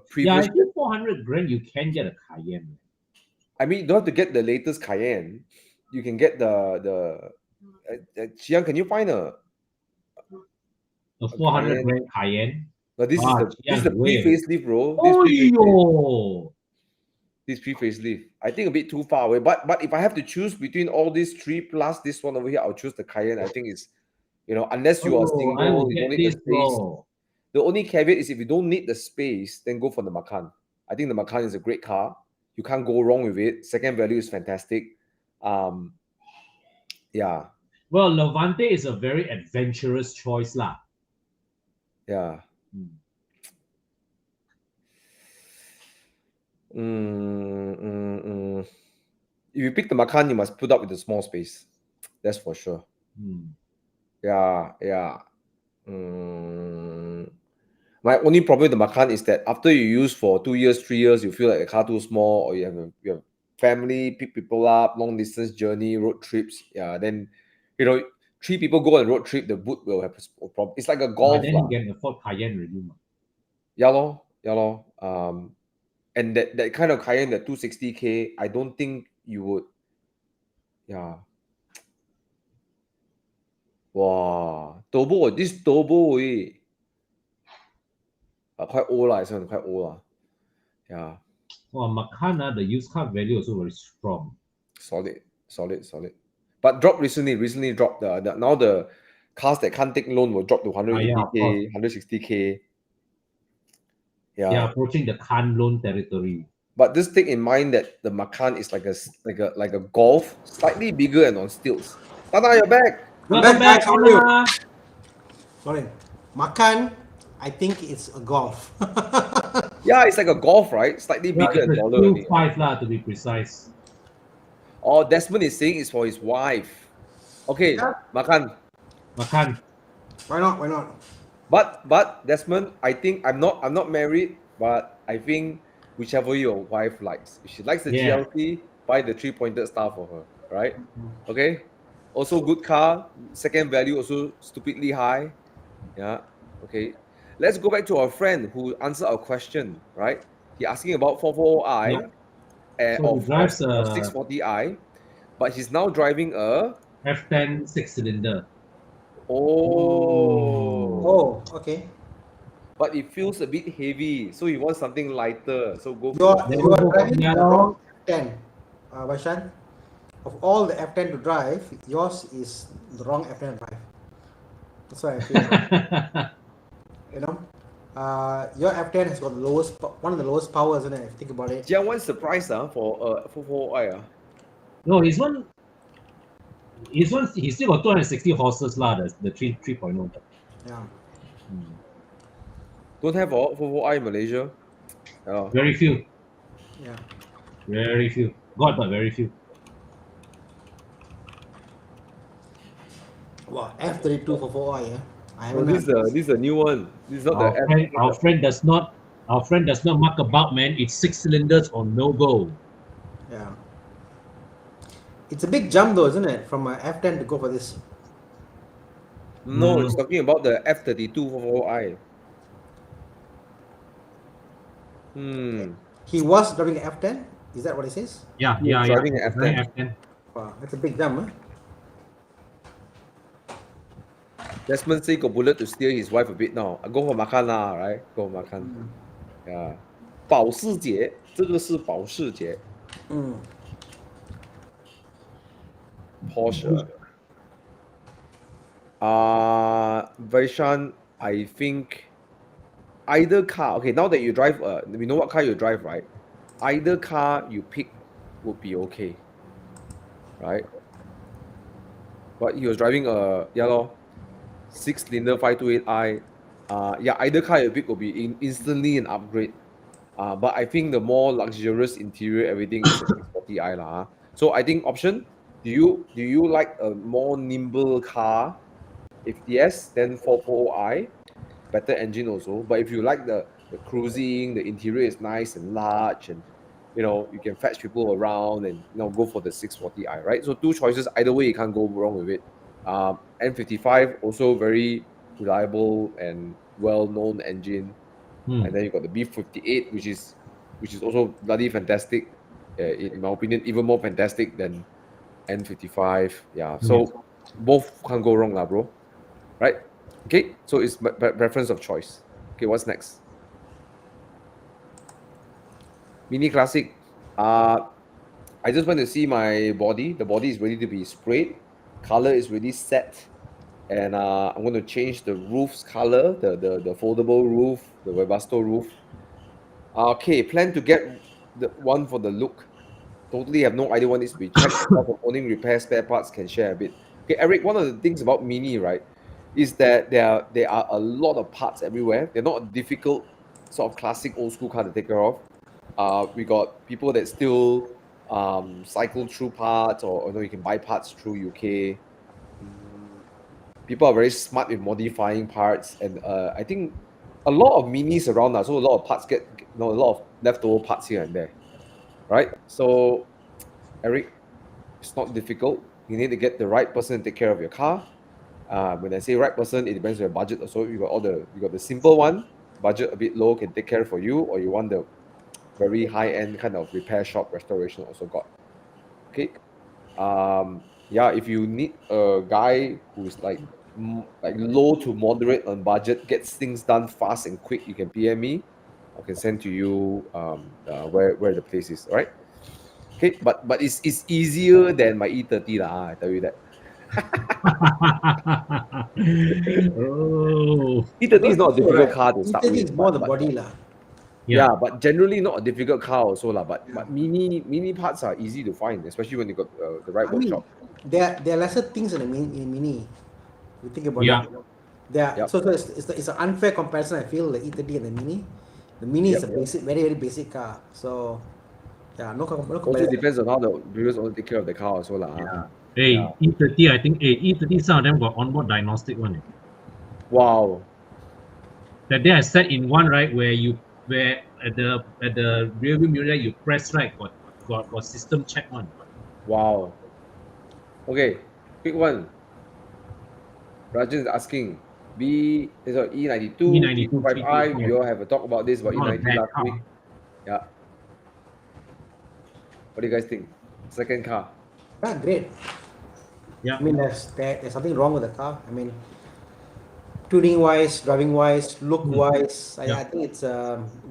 previous. Yeah, I think 400 grand you can get a Cayenne. I mean, you don't have to get the latest Cayenne. You can get the Xiang, can you find a A 400 grand Cayenne. But this is the way. pre-facelift, bro. Oh, yo. This pre-facelift. I think a bit too far away. But if I have to choose between all these three plus this one over here, I'll choose the Cayenne. I think it's, unless you are single, I will you don't get need the this, space. bro. The only caveat is if you don't need the space, then go for the Macan. I think the Macan is a great car. You can't go wrong with it. Second value is fantastic. Yeah. Well, Levante is a very adventurous choice, lah. Yeah. If you pick the Macan, you must put up with the small space. That's for sure. Yeah. My only problem with the Macan is that after you use for 2 years, 3 years, you feel like the car too small, or you have family, pick people up, long distance journey, road trips. Yeah, then 3 people go on a road trip, the boot will have a problem. It's like a golf. Then you can afford Cayenne already. Yeah, lor. And that kind of Cayenne, the 260K, I don't think you would. Yeah. Wow. Turbo, this turbo, quite old lah. It's quite old lah. Yeah. Well, Macan, the used car value also very strong. Solid. But dropped recently. Dropped now the cars that can't take loan will drop to 180K, 160K. Yeah. They are approaching the can loan territory. But just take in mind that the Macan is like a Golf, slightly bigger and on stilts. Thana, you're back. Welcome back, Thana. Sorry, Macan. I think it's a Golf. Yeah, it's like a Golf, right? Slightly bigger and taller. 2.5 lah, to be precise. Oh, Desmond is saying it's for his wife. Okay, yeah. Macan. Why not? But Desmond, I think I'm not married, but I think whichever your wife likes. If she likes the GLT, buy the 3-pointed star for her, right? Okay. Also good car. Second value also stupidly high. Yeah. Okay. Let's go back to our friend who answered our question, right? He asking about 440i or 640i, but he's now driving a F10 6-cylinder. Oh, okay. But it feels a bit heavy, so he wants something lighter. So go You're for driving the wrong F10, Vaishan. Of all the F10 to drive, yours is the wrong F10 to drive. That's why I feel. Your F10 has got one of the lowest powers, isn't it? If you think about it. Yeah, what's the price for 440i? No, his one. He still got 260 horses lah. The 3.0. Yeah. Don't have 440i in Malaysia. Very few. Yeah. Very few. Got, but very few. Wow, F32 for 4i, yeah. This is a new one. This is not our friend does not muck about, man. It's 6 cylinders or no go. Yeah. It's a big jump though, isn't it? From F10 to go for this. No, it's talking about the F32 440i. He was driving an F10? Is that what it says? Yeah. Driving an F10. Wow, that's a big jump, huh? Desmond say got bullet to steal his wife a bit now. I go for Macan lah, right? Go for Macan. Yeah. 保时捷，这个是保时捷。Porsche. Vaishan, I think either car. Okay, now that you drive, we know what car you drive, right? Either car you pick would be okay, right? But he was driving a 6-cylinder 528i. Either car you pick will be instantly an upgrade. But I think the more luxurious interior, everything is a 640i lah. So I think option. Do you like a more nimble car? If yes, then 440i, better engine also. But if you like the cruising, the interior is nice and large, and you can fetch people around, and go for the 640i, right? So 2 choices. Either way, you can't go wrong with it. N55 also very reliable and well-known engine, and then you got the B58, which is also bloody fantastic. In my opinion, even more fantastic than N55. Yeah. So both can't go wrong, lah, bro. Right? Okay, so it's preference of choice. Okay, what's next? Mini Classic. I just want to see my body. The body is ready to be sprayed. Color is really set. And I'm going to change the roof's color, the foldable roof, the Webasto roof. Okay, plan to get the one for the look. Totally have no idea what needs to be checked. Apart from owning repair spare parts, can share a bit. Okay, Eric, one of the things about Mini, right, is that there are a lot of parts everywhere. They're not a difficult sort of classic old school car to take care of. We got people that still cycle through parts, or you can buy parts through UK. People are very smart with modifying parts, and I think a lot of minis around us, so a lot of parts get a lot of leftover parts here and there, right? So, Eric, it's not difficult. You need to get the right person to take care of your car. When I say right person, it depends on your budget. Also, you got the simple one, budget a bit low, can take care for you, or you want the very high end kind of repair shop restoration also got. Okay. Yeah, if you need a guy who's like low to moderate on budget, gets things done fast and quick, you can PM me. I can send to you where the place is. All right. Okay, but it's easier than my E30 lah. I tell you that. Oh, E30 is not a difficult car to start E30 with. is more the but- body lah. Yeah, but generally not a difficult car also lah. But mini parts are easy to find, especially when you got the right I mean, workshop. there are lesser things in a Mini. You think about Yeah. it. There are, Yep. so it's an unfair comparison. I feel the E30 and the Mini. The Mini is a basic, very very basic car. So yeah, no Also comparison. depends on how the previous owner take care of the car also lah. Yeah. Hey, E30, I think E30 some of them got onboard diagnostic one. Wow. That day I sat in one, right, where at the rear view mirror you press, right, got system check one. Wow. Okay, quick one. Rajan is asking, E92, E92, T5i, we all have a talk about this about Not a E92 bad last car. week. Yeah. What do you guys think? Second car. Yeah, great. Yeah. I mean, there's something wrong with the car. I mean, tuning wise, driving wise, look wise, I think it's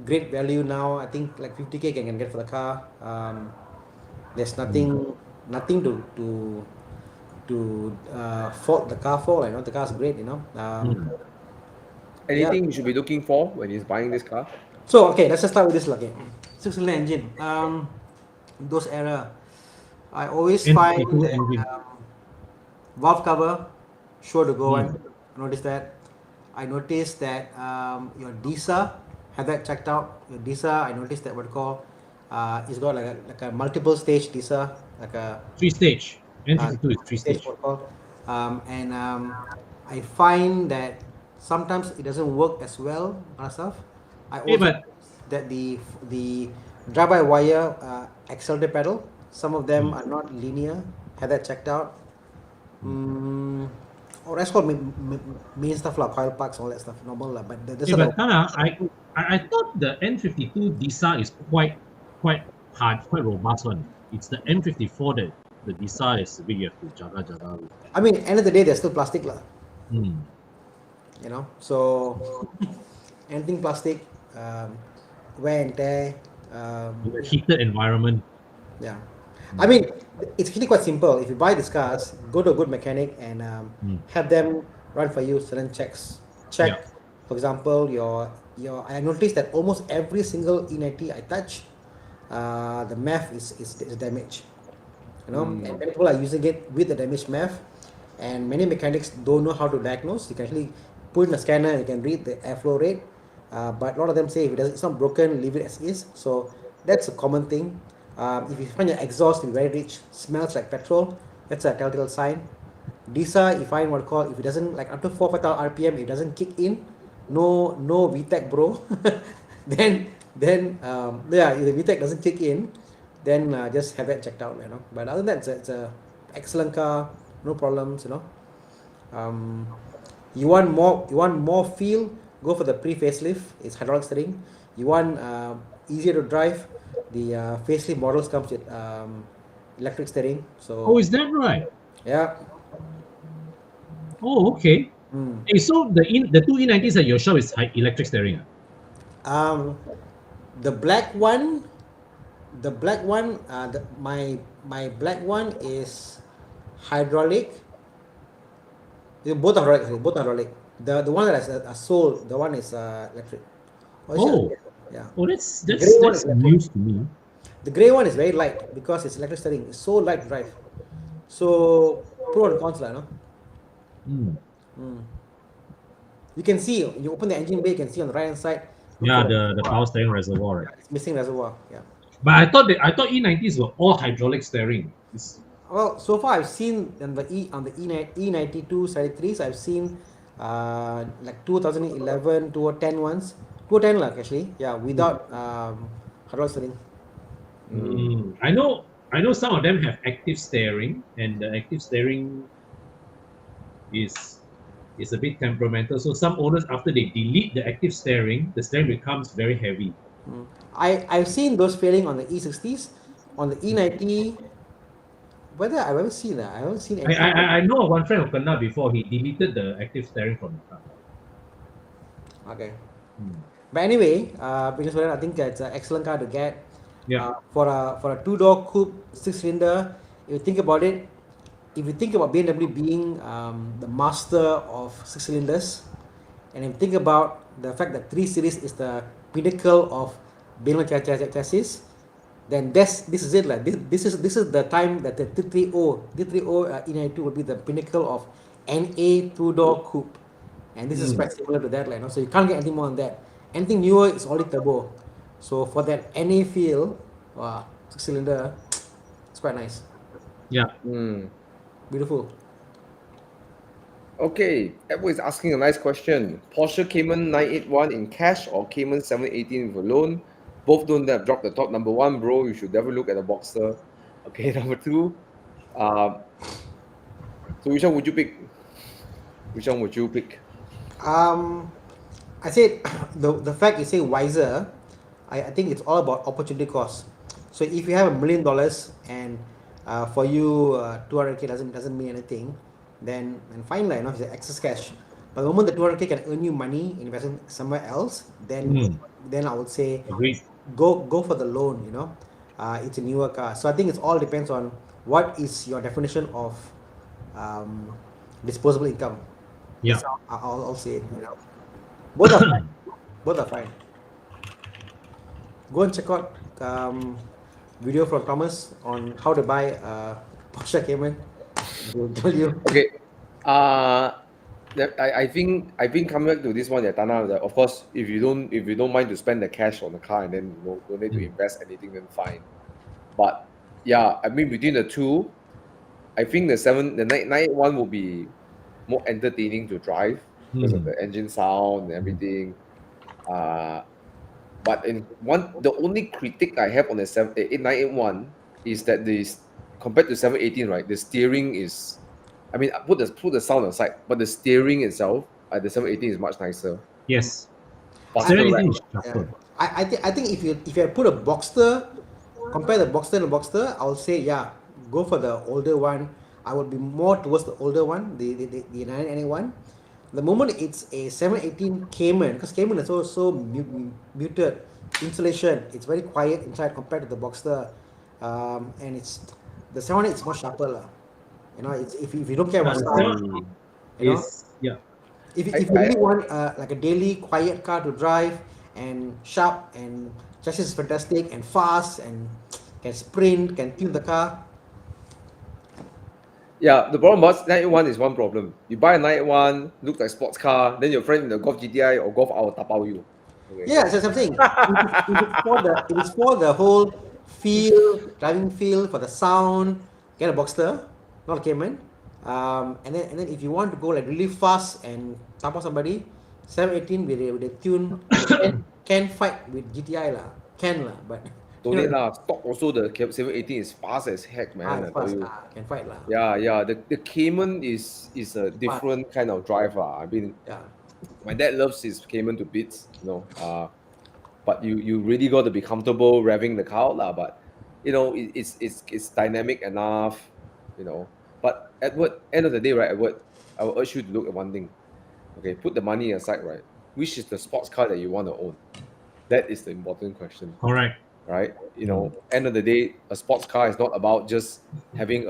great value now. I think like 50K can get for the car. There's nothing to fault the car for. You know, the car's great. You know. Anything you should be looking for when he's buying this car? So okay, let's just start with this. Okay, 6-cylinder engine. Those era, I always find that valve cover sure to go and notice that. I noticed that your DISA, had that checked out. Your DISA, I noticed that what you call it's got like a multiple stage DISA, like a 3-stage. N52 is 3-stage. protocol. I find that sometimes it doesn't work as well and stuff. I also but- that the drive-by-wire accelerator pedal, some of them are not linear. Had that checked out. Or that's called main stuff like coil packs, all that stuff, normal lah. But there's But Thana, I thought the N52 DISA is quite hard, quite robust one. It's the N54 that the DISA is big. You have to jaga with. I mean, end of the day, they're still plastic lah. Hmm. You know, so anything plastic, wear and tear. In a heated environment. Yeah, I mean, it's actually quite simple. If you buy these cars, go to a good mechanic and have them run for you certain checks. Check, for example, your. I noticed that almost every single E90 I touch, the MAF is damaged. You know, and many people are using it with the damaged MAF, and many mechanics don't know how to diagnose. You can actually put in a scanner, you can read the airflow rate, but a lot of them say if it's not broken, leave it as is. So that's a common thing. If you find your exhaust is very rich, smells like petrol, that's a telltale sign. DISA, you find what called, if it doesn't, like up to 4,000 RPM, it doesn't kick in, no VTEC bro, then if the VTEC doesn't kick in, then just have that checked out, you know. But other than that, it's a excellent car, no problems, you know. You want more feel, go for the pre-facelift. It's hydraulic steering. You want easier to drive, the facelift models comes with electric steering. So Oh, is that right? yeah. Oh, okay. Hey, so the two E90s at your shop is electric steering. The black one, my black one is hydraulic. Both are hydraulic. Both are hydraulic. The one that I sold, the one is electric. Oh, Yeah. oh, that's The that's grey one that's is electric. news to me. The grey one is very light because it's electric steering. It's so light to drive. So pro and cons lah, no? Hmm. You can see, you open the engine bay, you can see on the right hand side. Look Yeah, for the power steering reservoir. Right? it's missing reservoir. Yeah. But I thought E90s were all hydraulic steering. Well, so far I've seen on the E92 33s, I've seen like 2011, 2010 ones, 2010 like actually, yeah, without hydraulic steering. I know some of them have active steering, and the active steering is a bit temperamental. So some owners, after they delete the active steering, the steering becomes very heavy. I've seen those failing on the E60s, on the E90. Whether I've ever seen that, I haven't seen I, any. I I know of one friend who kena before. He deleted the active steering from the car. Okay. But anyway, because I think it's an excellent car to get. Yeah. For a two-door coupe, six-cylinder. If you think about it, if you think about BMW being the master of six cylinders, and if you think about the fact that 3 Series is the pinnacle of BMW chassis, then this is it like this is the time that the D30 E92 will be the pinnacle of NA two-door coupe, and this is quite similar to that, like, so you can't get anything more than that. Anything newer is only turbo. So for that NA feel, six cylinder, it's quite nice, Yeah. beautiful. Okay, Edward is asking a nice question. Porsche Cayman 981 in cash or Cayman 718 with a loan? Both don't have drop the top. Number one, bro, you should definitely look at the Boxster. Okay, number two, so which one would you pick? Which one would you pick? I said the fact you say wiser, I think it's all about opportunity cost. So if you have $1 million and for you 200K doesn't mean anything, then fine lah, it's excess cash. But the moment the 200K can earn you money investing somewhere else, then I would say Agreed. go for the loan. It's a newer car, so I think it all depends on what is your definition of disposable income. Yeah. So I'll say it. Both are fine. Both are fine. Go and check out video from Thomas on how to buy Porsche Cayman. He'll tell you. Okay, I think coming back to this one, Thana, that of course, if you don't mind to spend the cash on the car and then don't need to invest anything, then fine. But yeah, I mean between the two, I think the 981 will be more entertaining to drive because of the engine sound and everything. But the only critique I have on the 981 is that compared to 718, right? The steering is, I mean, put the sound aside, but the steering itself at the 718 is much nicer. Yes. Faster, Steering right? is sharper. I think if you put a Boxster, compare the Boxster and the Boxster, I would say go for the older one. I would be more towards the older one, the 981. The moment it's a 718 Cayman, because Cayman is so muted insulation, it's very quiet inside compared to the Boxster, and it's the 718 is more sharper lah. It's if you don't care about sound, if you really want like a daily quiet car to drive and sharp and chassis is fantastic and fast and can sprint, can tune the car. Yeah, the problem about 981 is one problem. You buy a 981, looks like sports car, then your friend in the Golf GTI or Golf R will tapao you. Okay. Yeah, that's what I'm saying. If it's for the whole feel, driving feel, for the sound, get a Boxster, not a Cayman. And then if you want to go like really fast and tapao somebody, 718 with a tune can fight with GTI lah, but don't need lah. Stock also the 718 is fast as heck, man. I tell you. can fight lah. Yeah. The Cayman is a different kind of drive lah. I mean, my dad loves his Cayman to bits, but you really got to be comfortable revving the car lah. But it's dynamic enough, But Edward, end of the day, right, Edward, I will urge you to look at one thing. Okay, put the money aside, right? Which is the sports car that you want to own? That is the important question, Correct. right? You know, end of the day, a sports car is not about just having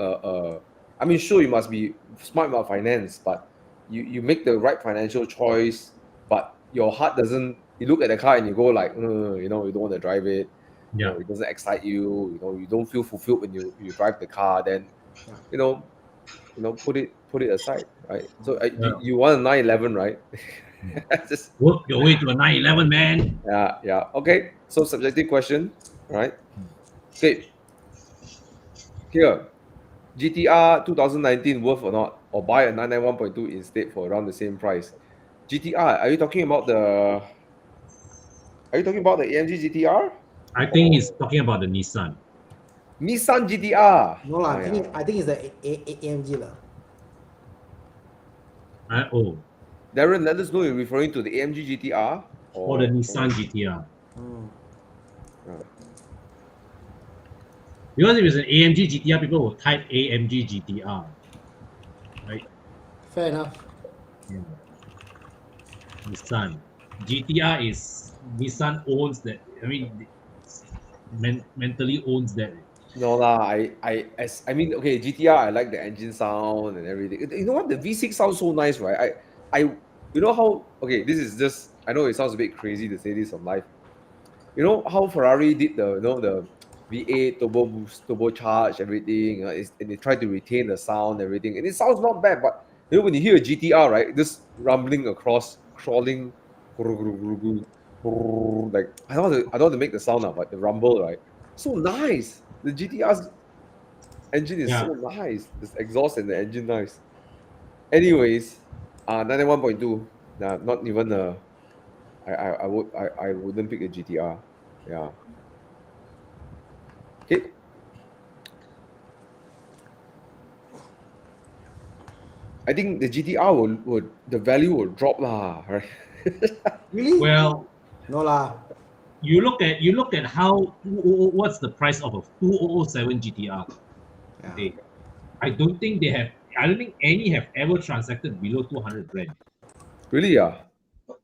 I mean, sure, you must be smart about finance, but you make the right financial choice, but your heart doesn't. You look at the car and you go like, you know, you don't want to drive it. You Yeah. know, it doesn't excite you. You know, you don't feel fulfilled when you drive the car. Then, Yeah. you know, put it aside, right? So Yeah. you want a 911, right? Just Work your way to a 911, man. yeah. Okay. So subjective question, right? Okay. Here, GTR 2019 worth or not, or buy a 991.2 instead for around the same price. GTR, are you talking about the? Are you talking about the AMG GTR I think or he's talking about the Nissan. Nissan GTR? No lah, Oh yeah. I think it's the AMG lah. Oh, Darren, let us know you're referring to the AMG GTR or the or Nissan GTR. uh, Because if it's an AMG GTR, people will type AMG GTR, right? Fair enough. Yeah. Nissan GTR is Nissan owns that. I mean, mentally owns that. no lah. I mean, okay, GTR. I like the engine sound and everything. You know what? The V6 sounds so nice, right? You know how? Okay, this is just. I know it sounds a bit crazy to say this on live. You know how Ferrari did the V8 turbo boost, turbocharge everything, and they try to retain the sound, everything, and it sounds not bad. But you know when you hear a GTR, right, this rumbling across, crawling, like I don't want to make the sound now, but the rumble, right, so nice. The GTR's engine is Yeah. so nice. This exhaust and the engine nice. Anyways, 91.2. Nah, not even I wouldn't pick a GTR. Yeah. Okay. I think the GTR would the value will drop lah, right? Really? Well, No lah. you look at how what's the price of a 2007 GTR Yeah. today. I don't think any have ever transacted below 200 grand. Really? Yeah. I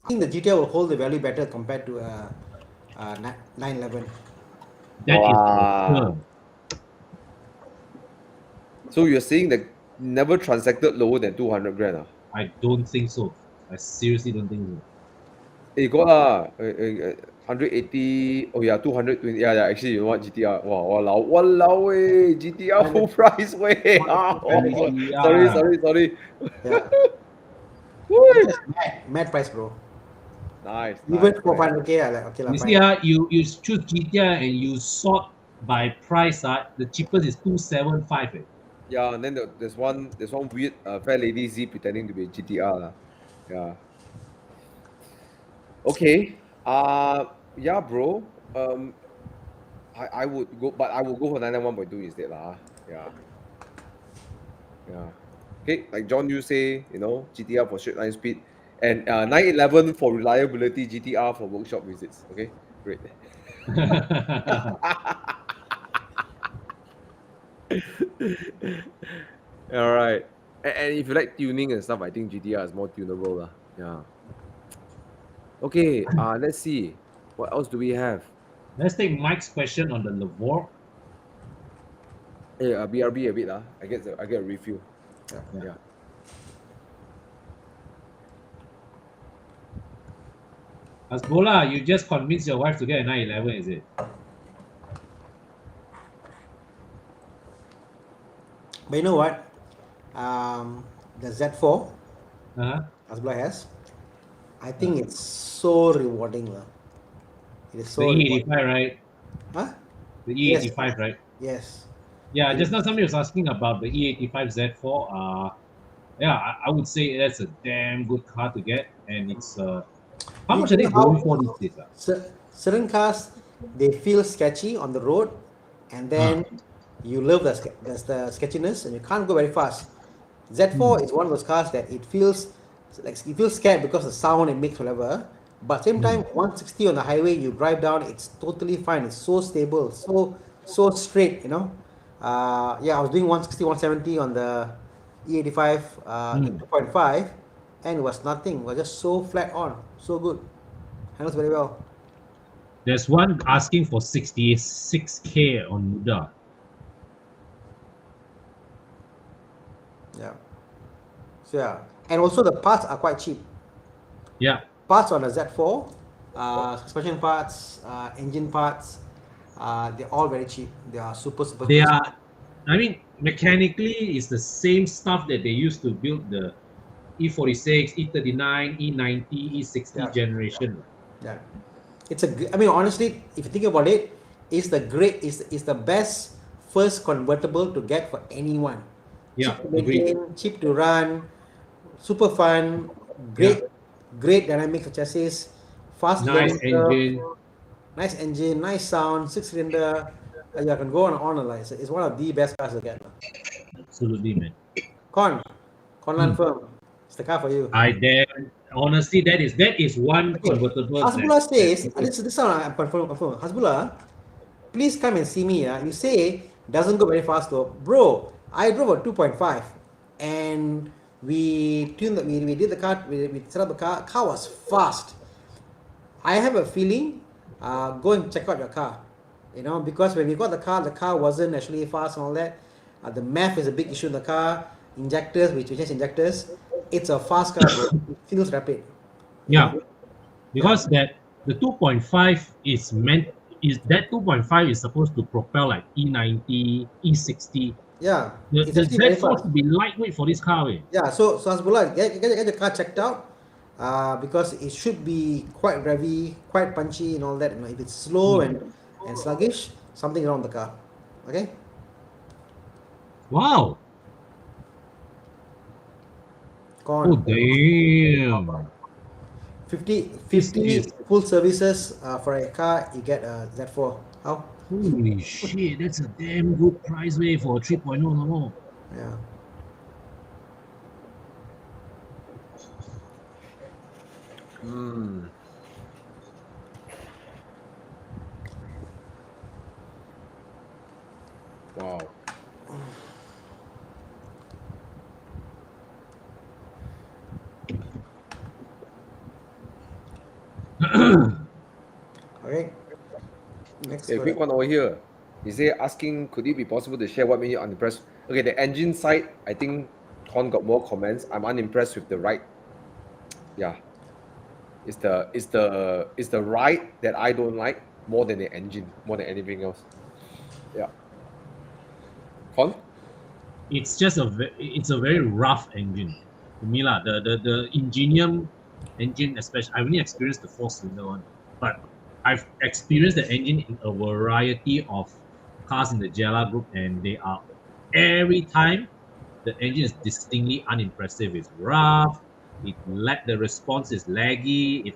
think the GTR will hold the value better compared to 911. That is for Wow. sure. So you're saying that never transacted lower than 200 grand? Ah? I don't think so. I seriously don't think so. Got 180. Oh yeah, 220. Yeah. Actually, you know what? GTR. Wow, walao, GTR full price way. Sorry. Yeah. Woo. That's mad price, bro. Nice. Even nice, for nice. 500K, like, okay lah, You see, fine. you choose GTR and you sort by price. The cheapest is 275. Yeah, and then there's one weird fair lady Z pretending to be a GTR lah. Yeah. Okay. Yeah, bro. I would go, but I will go for 991.2 instead lah. Yeah. Yeah. Okay, like John, you say, you know, GTR for straight line speed, and 911 for reliability, GTR for workshop visits. Okay, great. All right. And if you like tuning and stuff, I think GTR is more tunable lah. Yeah. Okay. Let's see. What else do we have? Let's take Mike's question on the Lavore. Hey, BRB a bit lah. I get a refill. Yeah. Asbola, you just convinced your wife to get a 911, is it? But you know what? The Z4, Asbla has, I think it's so rewarding. It is so The rewarding. E85, right? Huh? The Yes. E85, right? Yes. Yeah, just now somebody was asking about the E85 Z4. Yeah, I would say that's a damn good car to get, and it's how much are they going for these days? Certain cars, they feel sketchy on the road, and then you love the sketchiness, and you can't go very fast. Z4 is one of those cars that it feels like you feel scared because of the sound it makes, whatever. But same time, 160 on the highway, you drive down, it's totally fine. It's so stable, so straight, you know. Yeah, I was doing 160, 170 on the E85 in 2.5, and it was nothing. It was just so flat on, so good. Handles very well. There's one asking for 66K on Muda. Yeah. So yeah, and also the parts are quite cheap. Yeah, Parts on the Z4, suspension parts, engine parts, they're all very cheap. They are super they cheap. are. I mean, mechanically, it's the same stuff that they used to build the E46, E39, E90, E60 Yeah. generation. Yeah. I mean, honestly, if you think about it, is the best first convertible to get for anyone. Yeah, Cheap to agreed. maintain, cheap to run, super fun, Yeah, great dynamic chassis, fast nice learning curve, engine. nice engine, nice sound, 6-cylinder. Yeah, I can go on and on. Like, it's one of the best cars to get. Absolutely, man. Conland Hmm. firm. It's the car for you. I dare. Honestly, that is one Okay. convertible Hasbullah that says, people. this one I'm confirm. Hasbullah, please come and see me. You say doesn't go very fast though. Bro, I drove a 2.5 and we tuned the, we did the car, we set up the car was fast. I have a feeling, go and check out your car. You know, because when we got the car wasn't actually fast and all that. The math is a big issue in the car. Injectors, we change injectors. It's a fast car, bro. It feels rapid. You Yeah, know? because that the 2.5 is meant is that 2.5 is supposed to propel like E90, E60. Yeah, it's The actually very Z4 fast. should be lightweight for this car. Eh? Yeah, so Hasbullah, get the car checked out, because it should be quite revvy, quite punchy and all that. You know, if it's slow and sluggish, something wrong with the car. Okay. Wow. Oh Con. damn. 50 full services for a car, you get a Z4. How? Holy shit, that's a damn good price way for a 3.0 no more. Yeah. Wow. Okay. Next. A quick one over here. Is they asking, could it be possible to share what made you unimpressed? Okay, the engine side, I think Con got more comments. I'm unimpressed with the ride. Yeah. It's the ride that I don't like more than the engine, more than anything else. Yeah. Con? It's just it's a very rough engine to me lah. The Ingenium engine, especially, I've only experienced the 4-cylinder one, but I've experienced the engine in a variety of cars in the Jella group, and they are every time the engine is distinctly unimpressive. It's rough. The response is laggy.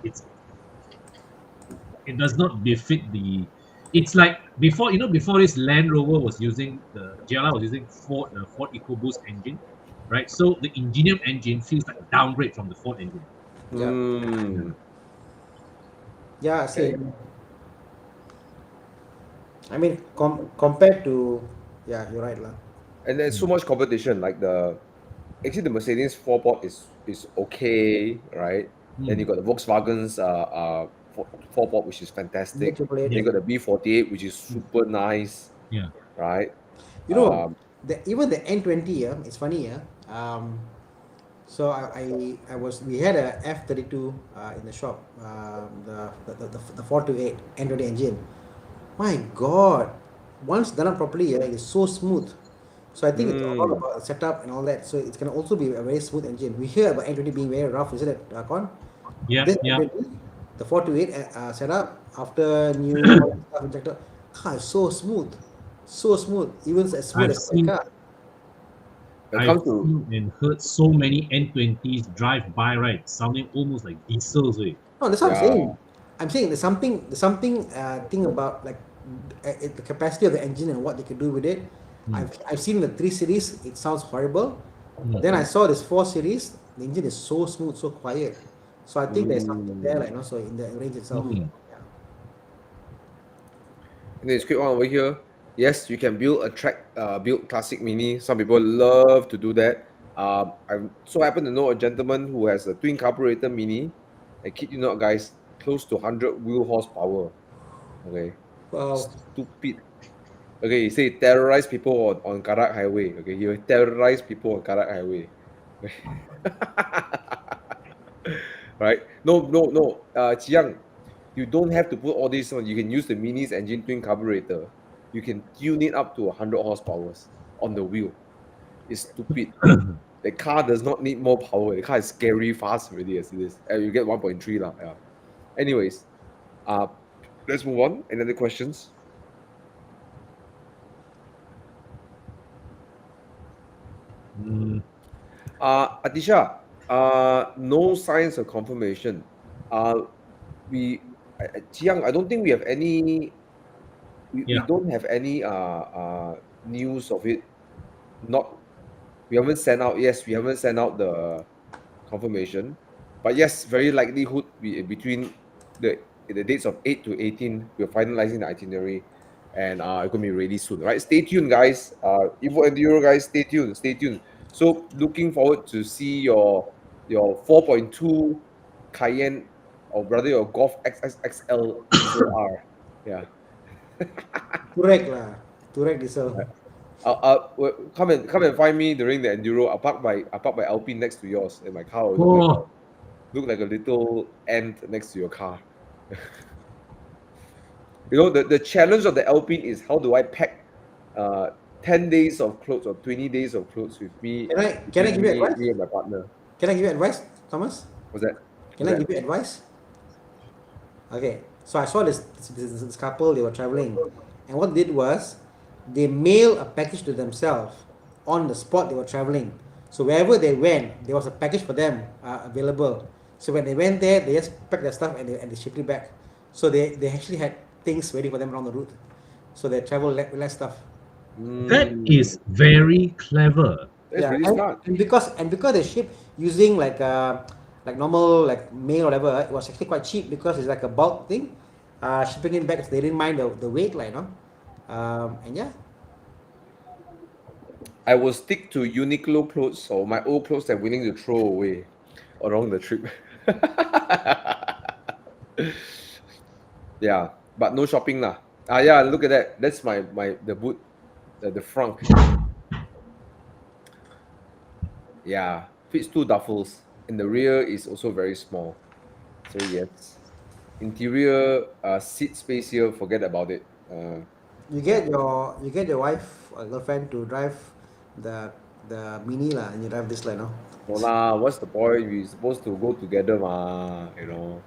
It does not befit the. It's like before this Land Rover was using the GLR was using Ford EcoBoost engine, right? So the Ingenium engine feels like a downgrade from the Ford engine. Yeah. Yeah, Okay. same. I mean, compared to, yeah, you're right, lah. And there's so much competition. Like actually the Mercedes 4-port is okay, right? Then you got the Volkswagen's 4-port, which is fantastic. Triple A. Then you got the B48, which is super nice, Yeah. right? You know, even the N20, it's funny, so we had a F32 in the shop, the 428 N20 engine. My God, once done up properly, it is so smooth. So I think it's all about setup and all that. So it can also be a very smooth engine. We hear about N20 being very rough, isn't it, Con? Yeah, This yeah. N20, the 428 setup after new stuff injector, car is so smooth, even as smooth as my car. I've seen and heard so many N20s drive by, right, sounding almost like diesels. Eh? No, that's what I'm saying. I'm saying there's something thing about like the capacity of the engine and what they can do with it. I've seen the 3 Series, it sounds horrible. Then I saw this 4 Series, the engine is so smooth, so quiet. So I think there's something there, like, so in the range itself. And there's a quick one over here. Yes, you can build a build classic mini. Some people love to do that. I so happen to know a gentleman who has a twin carburetor Mini. I kid you not, guys, close to 100 wheel horsepower. Okay, Wow. stupid. Okay, he say terrorize people on Karak Highway. Okay, he will terrorize people on Karak Highway. Right? No. Chiang, you don't have to put all this on. You can use the Mini's engine twin carburetor. You can tune it up to 100 horsepower on the wheel. It's stupid. The car does not need more power. The car is scary fast already as it is. You get 1.3 lah. Yeah. Anyways, let's move on. Any other questions? Atisha, no signs of confirmation. Chiang, I don't think we have any. We don't have any news of it. We haven't sent out. Yes, we haven't sent out the confirmation, but yes, very likelihood between the dates of 8 to 18, we're finalizing the itinerary, and it's gonna be ready soon. Right? Stay tuned, guys. Evo Enduro guys, stay tuned. Stay tuned. So looking forward to see your 4.2 Cayenne, or rather your Golf XXXL Diesel R. Yeah. Correct lah. Correct diesel. Come and find me during the Enduro. I'll park my Alpine next to yours, and my car will look like a little ant next to your car. You know, the challenge of the Alpine is how do I pack 10 days of clothes or 20 days of clothes with me. Can I give you advice? Me and my partner. Can I give you advice, Thomas? What's that? Can I give you advice? Okay, so I saw this couple, they were traveling, and what they did was they mailed a package to themselves on the spot they were traveling. So wherever they went, there was a package for them available. So when they went there, they just packed their stuff and they shipped it back. So they actually had things waiting for them around the route. So they traveled with less stuff. That is very clever. That's really smart. And because they ship using like normal like mail or whatever, it was actually quite cheap because it's like a bulk thing. Shipping it back, they didn't mind the weight, like, you know. And yeah. I will stick to Uniqlo clothes or my old clothes that I'm willing to throw away along the trip. Yeah, but no shopping lah. Yeah, look at that. That's the boot, the front. Yeah, fits 2 duffels, and the rear is also very small. So yes, interior seat space here, forget about it. You get your wife or girlfriend to drive the Mini lah, and you drive this like, no? No lah, what's the point? We're supposed to go together ma, you know.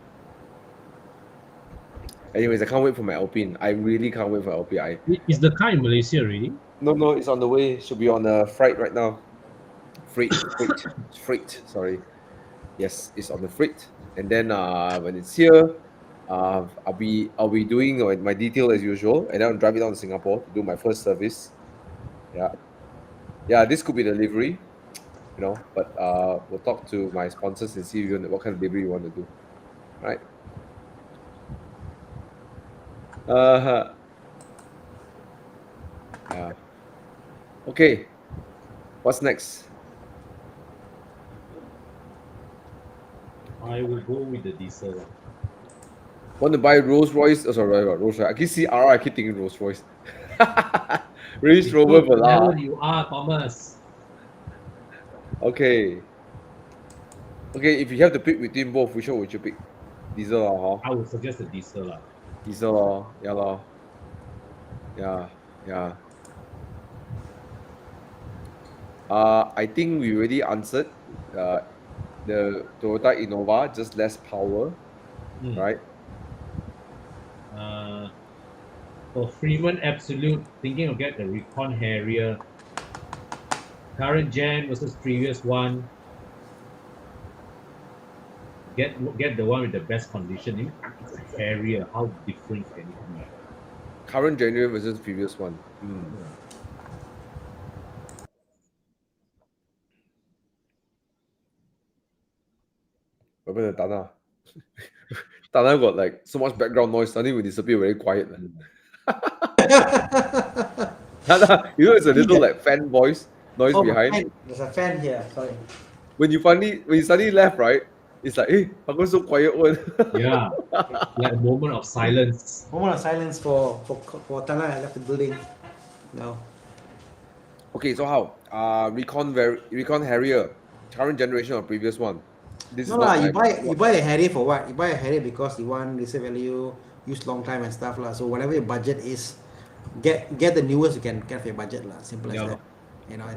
Anyways, I can't wait for my Alpine. I really can't wait for Alpine. Is the car in Malaysia already? No, it's on the way. Should be on the freight right now. Freight. Sorry. Yes, it's on the freight. And then when it's here, I'll be doing my detail as usual, and then I'll drive it down to Singapore to do my first service. Yeah. This could be delivery, you know. But we'll talk to my sponsors and see what kind of delivery you want to do. Right. Yeah. Okay. What's next? I will go with the diesel. Want to buy Rolls Royce? Oh, sorry, Rolls Royce. I keep see R. I keep thinking Rolls Royce. Range Rover Velar. You are, Thomas. Okay. If you have to pick between both, which one would you pick? Diesel or I would suggest the diesel lah. Diesel or yeah lor. Yeah. I think we already answered. The Toyota Innova, just less power, right? For Freeman Absolute, thinking of get the Recon Harrier. Current gen versus previous one. Get the one with the best conditioning. It's a Harrier. How different can it be? Current generation versus previous one. What about the Thana? Thana got like so much background noise, suddenly we disappear very quiet. Thana, you know, it's a little like fan voice. noise Oh, behind. fan. There's a fan here. Sorry. When you suddenly left, right? It's like, hey, how come so quiet one? Yeah, like a moment of silence. Moment of silence for Thana. I left the building. No. Okay, so how? Recon Harrier, current generation or previous one? This is No lah. not You my buy a Harrier for what? You buy a Harrier because you want resale value, use long time and stuff lah. So whatever your budget is, get the newest you can get for your budget lah. Simple as Yeah. that. You know,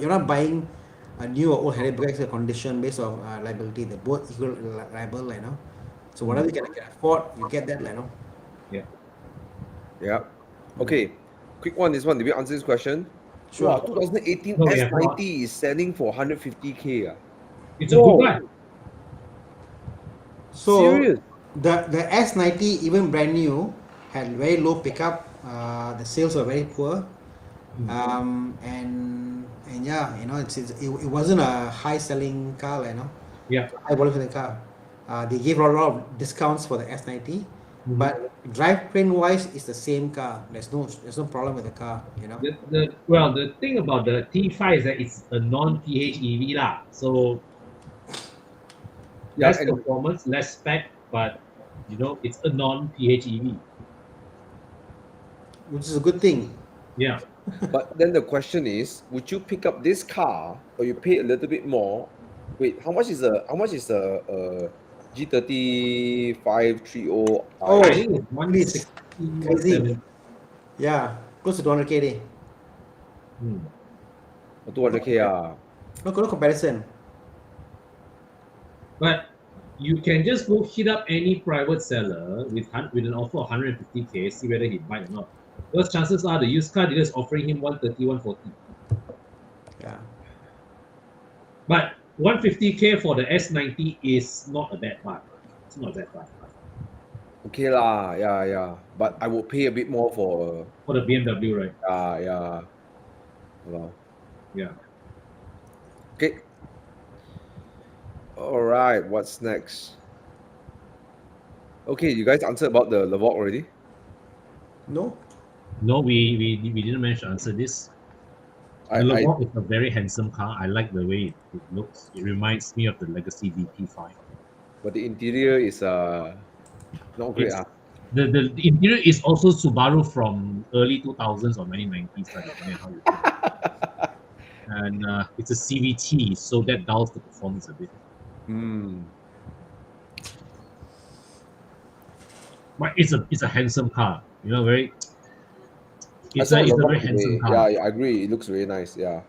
you're not buying a new or old Harrier because of condition based on liability. They're both equal liable, you know. So whatever you can afford, you get that, you know. Yeah. Yeah. Okay. Quick one. This one. Did we answer this question? Sure. Wow, 2018 No, we have not. S90 is selling for 150K. It's a good one. So Serious? the S90 even brand new had very low pickup. The sales were very poor. And yeah, you know, it wasn't a high selling car, you know. Yeah. High volume selling car. They gave a lot of discounts for the S90, but drivetrain wise, it's the same car. There's no problem with the car, you know. The thing about the T5 is that it's a non-PHEV lah. So Yeah, less and performance, less spec, but you know, it's a non-PHEV. Which is a good thing. Yeah. but then the question is, would you pick up this car or you pay a little bit more? Wait, how much is a G30 530? Oh, I think it's please. 160, Crazy. 170. Yeah, close to 200k day. 200K? No comparison. But you can just go hit up any private seller with an offer of 150k, see whether he'd buy or not. Because chances are the used car dealer is offering him 130, 140. Yeah. But 150k for the S90 is not a bad buy. It's not that bad. Okay lah, yeah. But I would pay a bit more for For the BMW, right? yeah. Well, Yeah. okay. All right, what's next? Okay, you guys answered about the Lavok already? No. No, we didn't manage to answer this. The Lavok is a very handsome car. I like the way it looks. It reminds me of the Legacy VP5. But the interior is not great. The interior is also Subaru from early 2000s or 1990s, depending on how you think. And it's a CVT, so that dulls the performance a bit. But it's a handsome car. You know, it's a very handsome car. Yeah, I agree. It looks really nice. Yeah.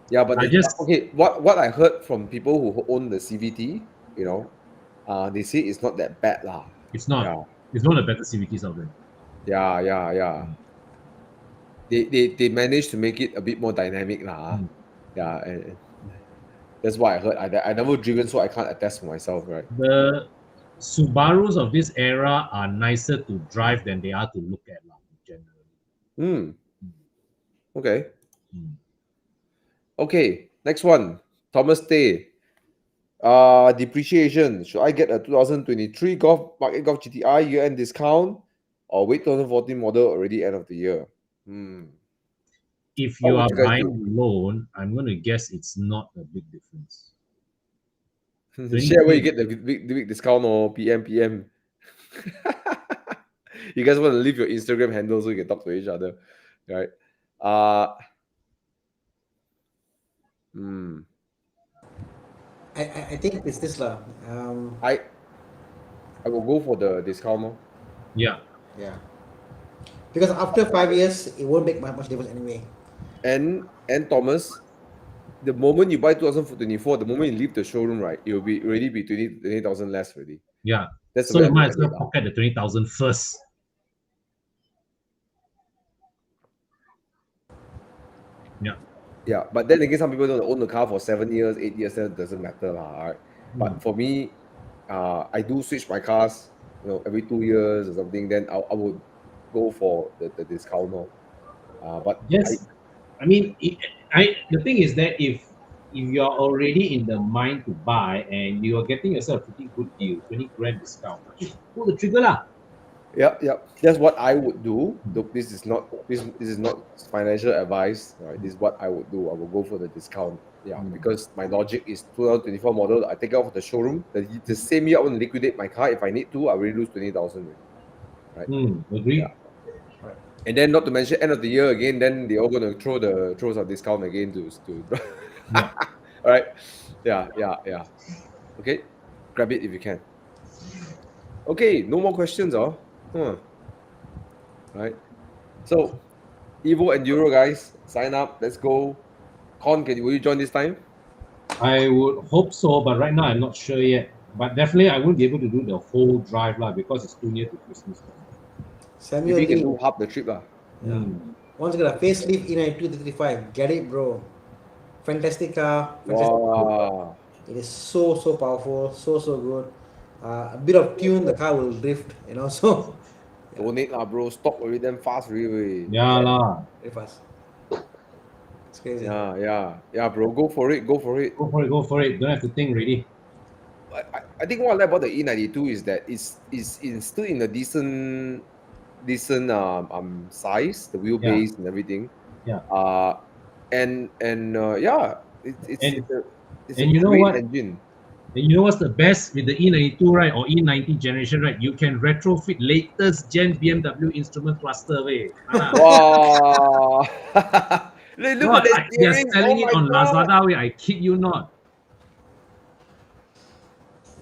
Yeah, but okay. What I heard from people who own the CVT, you know, they say it's not that bad lah. It's not. Yeah. It's one of the better CVTs out there. Yeah. They managed to make it a bit more dynamic lah. Yeah, and that's what I heard. I never driven, so I can't attest for myself, right? The Subarus of this era are nicer to drive than they are to look at, generally. Okay. Okay, next one. Thomas Tay. Depreciation. Should I get a 2023 Market Golf GTR year-end discount or wait 2014 model already end of the year? If you are buying loan, I'm going to guess it's not a big difference. Share where you get the big discount or PM. You guys want to leave your Instagram handle so you can talk to each other, right? I think it's this lah. I will go for the discount more. Yeah. Because after 5 years, it won't make much difference anyway. And Thomas, the moment you buy 2024, the moment you leave the showroom, right, it will already be 20,000 less already. Yeah. That's so you might as well pocket the 20,000 first. Yeah, but then again, some people don't own the car for 7 years, 8 years, that doesn't matter lah. Right? But for me, I do switch my cars, every 2 years or something. Then I would go for the discount more. But yes, the thing is that if you are already in the mind to buy and you are getting yourself a pretty good deal, 20 grand discount, pull the trigger lah. Yeah. That's what I would do. Look, this is not financial advice. Right? This is what I would do. I will go for the discount. Yeah, because my logic is 2024 model. I take it off of the showroom. The same year I want to liquidate my car. If I need to, I really lose 20,000. Right? Agree. Yeah. And then not to mention end of the year again. Then they all gonna throw some discount again to. Yeah. All right. Yeah. Okay, grab it if you can. Okay, no more questions, Right. So, Evo Enduro guys, sign up. Let's go. Con, will you join this time? I would hope so, but right now I'm not sure yet. But definitely I won't be able to do the whole drive lah because it's too near to Christmas. Samuel Maybe you can Lee. do half the trip lah. Yeah. Once you got a facelift E92 335, get it, bro. Fantastic car. Fantastic Wow. It is so powerful, so good. A bit of tune, the car will drift, so Donate lah, bro. Stop already damn fast, really. Yeah lah. very fast. It's crazy. Yeah, bro. Go for it. Go for it. Don't have to think really. I think what I like about the E92 is that it's still in a decent size, the wheelbase and everything. Yeah. And it's a you know great what? engine. And you know what's the best with the E92, right, or E90 generation, right? You can retrofit latest gen BMW instrument cluster, way. Wow. Look at that They're steering. selling Oh it my on God. Lazada, way. I kid you not.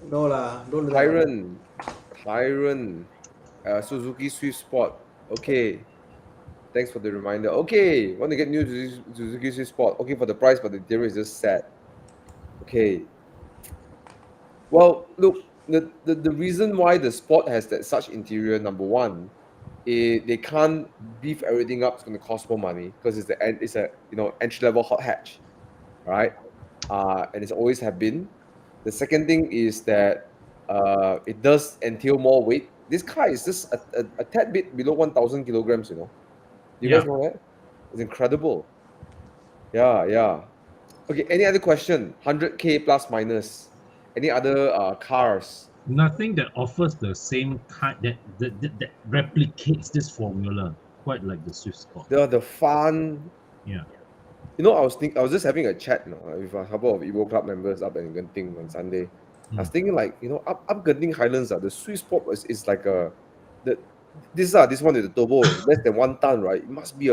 No lah, don't do that. Tyron, Suzuki Swift Sport. Okay, thanks for the reminder. Okay, want to get new to Suzuki Swift Sport. Okay, for the price, but the interior is just set. Okay. Well, look, the reason why the Sport has that such interior, number one, they can't beef everything up. It's going to cost more money because it's a entry level hot hatch, right? And it's always have been. The second thing is that it does entail more weight. This car is just a tad bit below 1,000 kilograms. Do you guys know that? It's incredible. Yeah. Okay. Any other question? 100K plus minus. Any other cars? Nothing that offers the same kind that replicates this formula, quite like the Swift Sport. The fun. Yeah. I was just having a chat with a couple of Evo Club members up in Genting on Sunday. I was thinking up Genting Highlands, the Swiss Sport is like this one is the turbo, less than 1 ton, right? It must be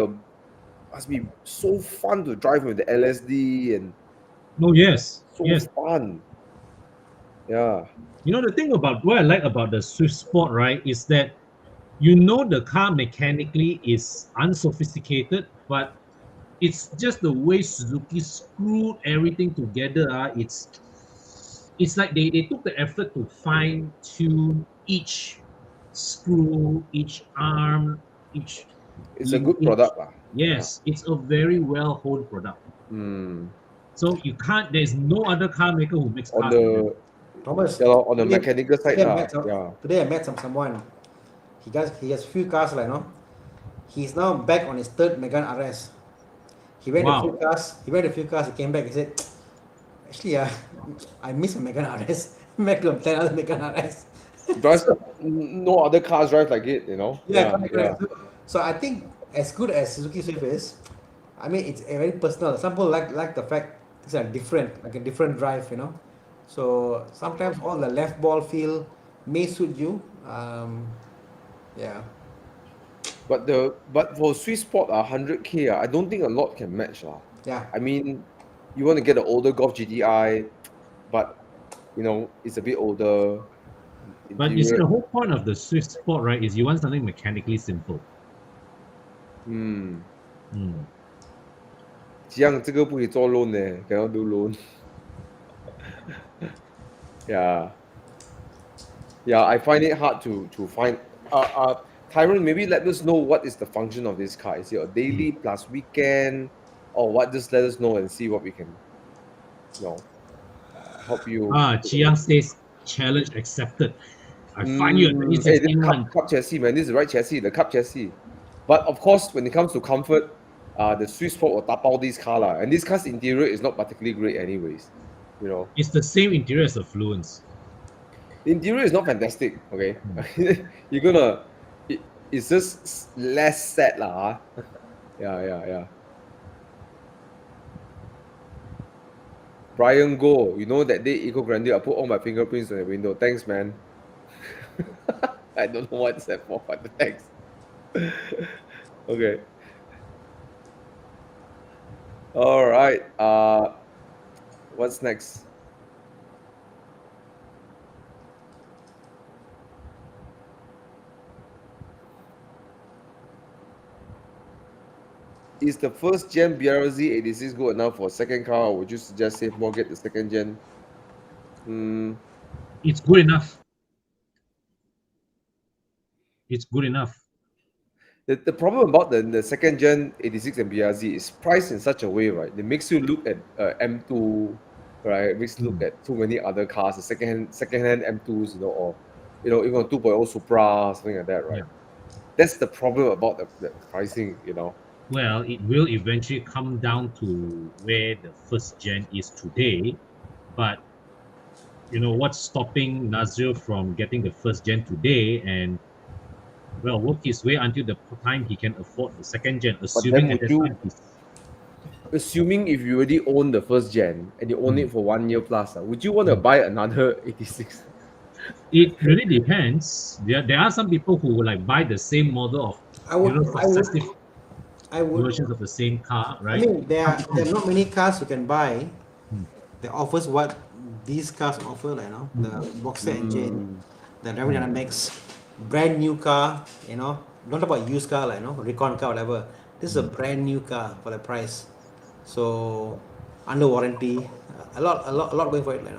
so fun to drive with the LSD and fun. Yeah. The thing about what I like about the Swift Sport, right, is that the car mechanically is unsophisticated, but it's just the way Suzuki screwed everything together. It's like they took the effort to fine tune each screw, each arm, each. It's a good product. Yes, it's a very well honed product. So there's no other car maker who makes cars. Thomas, on the mechanical side. Today I met someone. He has few cars, he's now back on his third Megane RS. He went a few cars. He came back. He said, "Actually, I miss a Megane RS. Back to 10 other Megane RS." No other cars drive like it, Yeah. So I think as good as Suzuki Swift is, it's a very personal. Some people like the fact it's a different drive, So sometimes all the left ball feel may suit you. Yeah. But for Swiss Sport 100K, I don't think a lot can match. Yeah. You want to get an older Golf GTI, but it's a bit older. But you see, the whole point of the Swift Sport, right, is you want something mechanically simple. 这个不可以做 loan cannot do loan. Yeah, I find it hard to find. Tyron, maybe let us know what is the function of this car. Is it a daily plus weekend, or what? Just let us know and see what we can, help you. Chiang says challenge accepted. I find you a 2016 one. Cup chassis, man. This is the right chassis, the Cup chassis. But of course, when it comes to comfort, the Swiss Sport will tap out this car and this car's interior is not particularly great, anyways. It's the same interior as the Fluence. The interior is not fantastic. Okay, you're gonna it's just less sad lah. Yeah. Brian Go, you know that day Eco Grande, I put all my fingerprints on the window. Thanks, man. I don't know what's that for, but thanks. Okay. All right. What's next? Is the first gen BRZ 86 good enough for second car, or would you suggest save more, get the second gen? It's good enough. It's good enough. The problem about the second gen 86 and BRZ is priced in such a way, right? It makes you look at M2, right? It makes you look at too many other cars, the second-hand M2s, or even a 2.0 Supra, something like that, right? Yeah. That's the problem about the pricing, Well, it will eventually come down to where the first gen is today, but what's stopping Nazir from getting the first gen today and work his way until the time he can afford the second gen, assuming at that time he's assuming if you already own the first gen and you own it for 1 year plus, would you want to buy another 86? It really depends. There are some people who like buy the same model of successive versions of the same car, right? I mean, there are not many cars you can buy that offers what these cars offer, the boxer engine, the aerodynamics, brand new car, don't talk about used car, recon car, whatever. This is a brand new car for the price. So under warranty, a lot going for it, if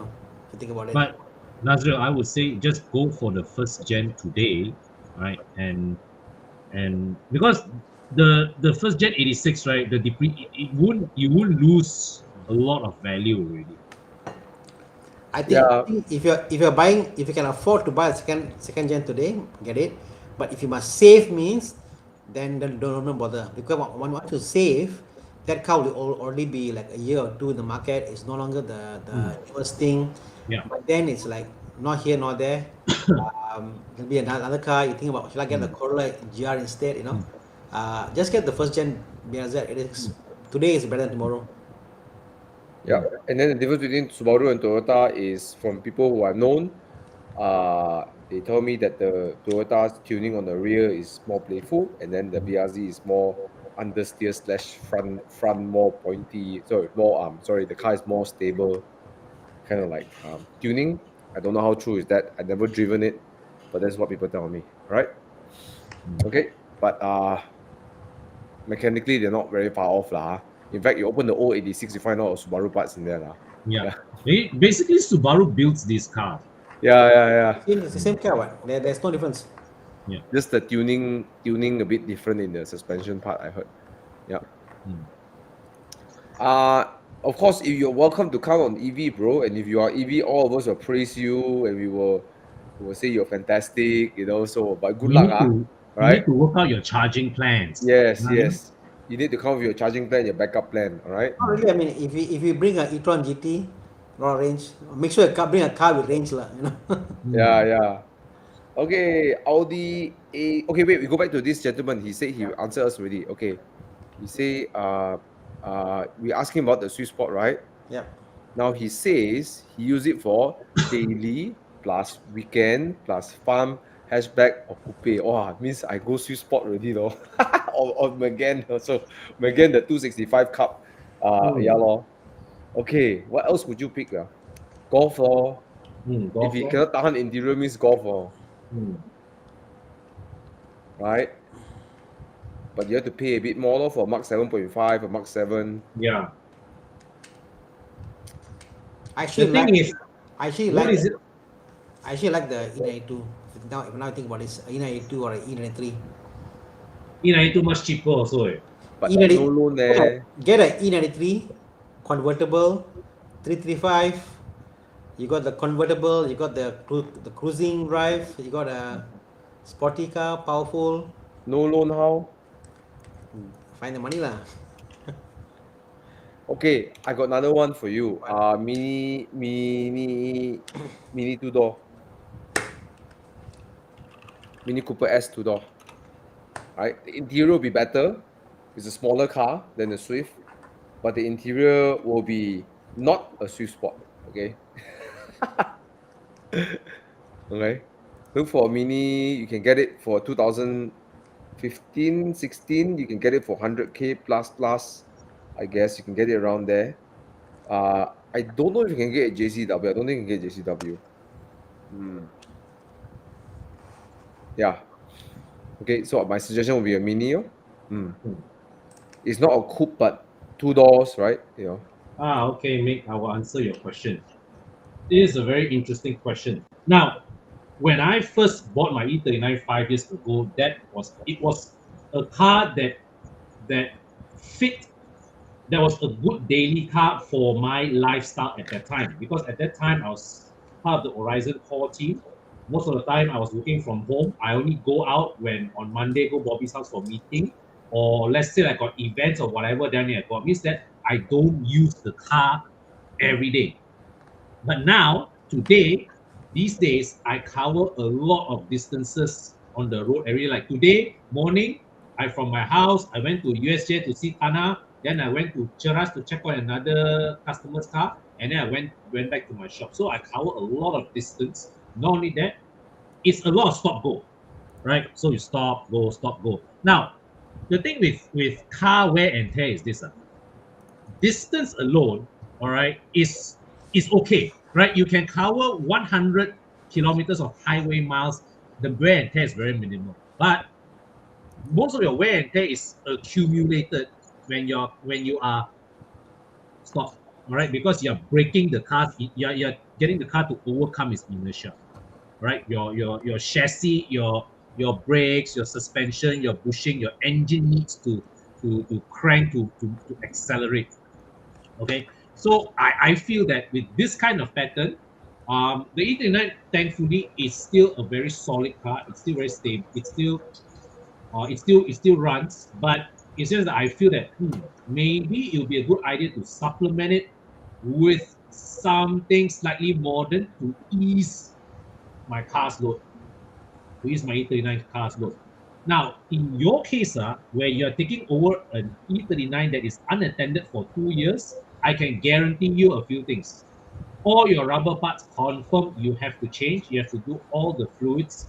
you think about it. But Nazril, I would say just go for the first gen today, right? And because the first gen 86, right? You won't lose a lot of value already. I think if you're buying, if you can afford to buy a second gen today, get it. But if you must save means, then don't bother, because once you save, that car will already be like a year or two in the market. It's no longer the newest thing. Yeah. But then it's like not here nor there. There'll be another car. You think about, should I get the Corolla GR instead? Just get the first gen BRZ. Today is better than tomorrow. Yeah, and then the difference between Subaru and Toyota is, from people who I've known, they told me that the Toyota's tuning on the rear is more playful, and then the BRZ is more understeer / front more pointy. So the car is more stable, kind of like tuning. I don't know how true is that. I've never driven it, but that's what people tell me, right? Okay, but mechanically they're not very far off lah. In fact, you open the old 86, you find out Subaru parts in there lah. Yeah. Basically, Subaru builds these cars. Yeah. It's the same car, what? There's no difference. Yeah. Just the tuning a bit different in the suspension part, I heard. Yeah. Of course, if you're welcome to come on EV, bro, and if you are EV, all of us will praise you, and we will say you're fantastic, So, but good luck, right? You need to work out your charging plans. Yes. You need to come with your charging plan, your backup plan, all right? Not really. I mean, if you bring an e-tron GT, long range, make sure you bring a car with range, lah. Yeah. Okay, Audi A. Okay, wait. We go back to this gentleman. He said he answered us already. Okay, he say we asking about the Swift Sport, right? Yeah. Now he says he use it for daily plus weekend plus farm hatchback or coupe. Oh, means I go Swift Sport already though. or Megane also. Megane the 265 Cup. Yeah lor. Okay, what else would you pick? Golf or if he cannot tahan interior means golf or right? But you have to pay a bit more for Mark 7.5 or Mark 7. Yeah. I actually like the E92. Now I think about this, E92 or E93. E92 much cheaper also. But no loan there. Get an E93 convertible, 335. You got the convertible. You got the cruising drive. You got a sporty car, powerful. No loan how? Find the money lah. Okay, I got another one for you. Mini 2-door. Mini Cooper S 2-door. right? The interior will be better. It's a smaller car than the Swift, but the interior will be not a Swift Sport. Okay. Okay. Look for a Mini. You can get it for 2015, 16. You can get it for 100K plus plus. I guess you can get it around there. I don't know if you can get a JCW. I don't think you can get JCW. Yeah. Okay. So my suggestion would be a Mini. It's not a coupe, but 2 doors, right? Okay, Mick, I will answer your question. This is a very interesting question. Now, when I first bought my E39 5 years ago, it was a car that fit. That was a good daily car for my lifestyle at that time, because at that time I was part of the Horizon core team. Most of the time I was working from home. I only go out when on Monday go Bobby's house for meeting, or let's say I got events or whatever. Then I got means that I don't use the car every day. But now, today, these days, I cover a lot of distances on the road every day. Like today morning, from my house, I went to USJ to see Thana. Then I went to Cheras to check on another customer's car. And then I went back to my shop. So I cover a lot of distance. Not only that, it's a lot of stop go, right? So you stop, go, stop, go. Now, the thing with car wear and tear is this. Distance alone, all right, is okay, right? You can cover 100 kilometers of highway miles. The wear and tear is very minimal, but most of your wear and tear is accumulated when you are stopped, all right, because you're breaking the car. You're getting the car to overcome its inertia, right? Your chassis, your brakes, your suspension, your bushing, your engine needs to crank to accelerate. Okay, so I feel that with this kind of pattern, the E39 thankfully is still a very solid car. It's still very stable. It still runs, but it's just that I feel that maybe it would be a good idea to supplement it with something slightly modern to ease my car's load, to ease my E39 car's load. Now, in your case, where you're taking over an E39 that is unattended for 2 years, I can guarantee you a few things. All your rubber parts confirm you have to change. You have to do all the fluids.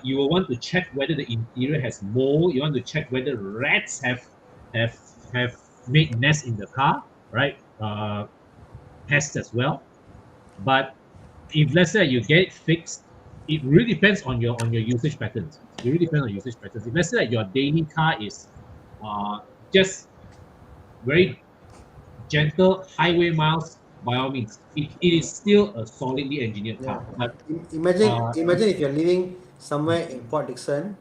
You will want to check whether the interior has mold. You want to check whether rats have have made nests in the car, right? Pests as well. But if let's say you get it fixed, it really depends on your usage patterns. It really depends on usage patterns. If let's say that your daily car is just very gentle highway miles, by all means, it is still a solidly engineered car. But Imagine if you're living somewhere in Port Dickson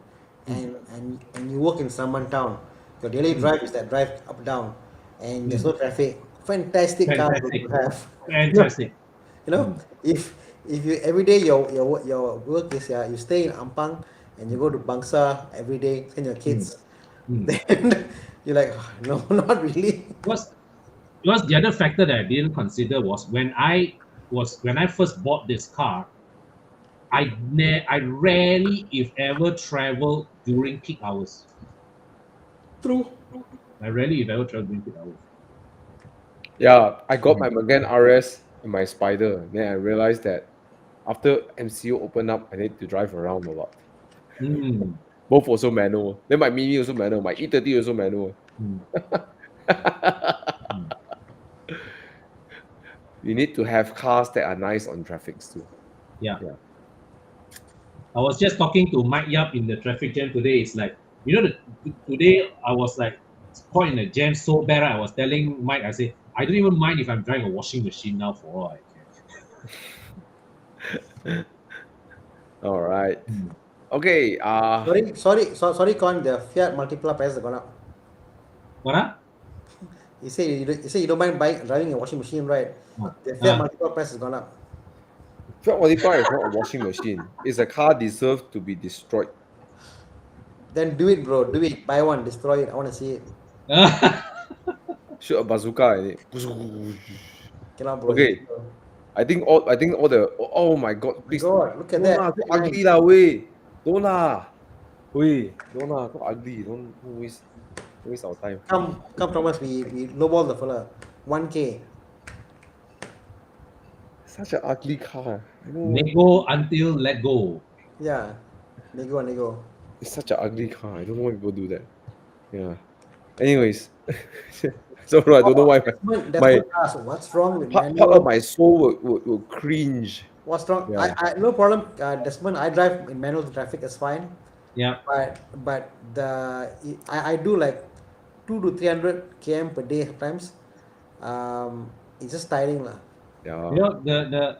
and you work in Saman town. Your daily drive is that drive up down and there's no traffic. Fantastic car to have. Fantastic. You know, if you every day your work is you stay in Ampang and you go to Bangsa every day, send your kids, then you're like, no, not really. Because the other factor that I didn't consider was when I first bought this car, I rarely, if ever, travel during peak hours. True. I rarely, if ever, travel during peak hours. Yeah, I got my Magan RS and my Spider. Then I realized that after MCO opened up, I need to drive around a lot. Both also manual. Then my Mini also manual. My E30 also manual. You need to have cars that are nice on traffics too. Yeah. I was just talking to Mike Yap in the traffic jam today. It's like, today I was like caught in a jam so bad. I was telling Mike, I say, I don't even mind if I'm driving a washing machine now for all I can. All right. Okay. Sorry, Con. The Fiat Multipla price has gone up. What? You say you don't mind driving a washing machine, right? The Fiat Multipla price has gone up. Fiat Multipla is not a washing machine. It's a car deserves to be destroyed. Then do it, bro. Do it. Buy one, destroy it. I want to see it. Shoot a bazooka in it. Cannot, bro. Okay. I think all the. Oh my god! Please. God, look at that. So ugly lah, way. Don't lah. Wait, don't lah, so ugly. Don't waste our time. Come, Thomas. We lowball the fella. 1K. Such an ugly car. I don't know why. Nego until let go. Yeah. Nego. It's such an ugly car. I don't know why people do that. Yeah. Anyways, so I don't know why my Desmond asked, what's wrong with part of manual? my soul will cringe. What's wrong? Yeah. I no problem. Desmond, I drive in manual traffic. It's fine. Yeah. But I do like 200 to 300 km per day sometimes. It's just tiring lah. Yeah. You know, the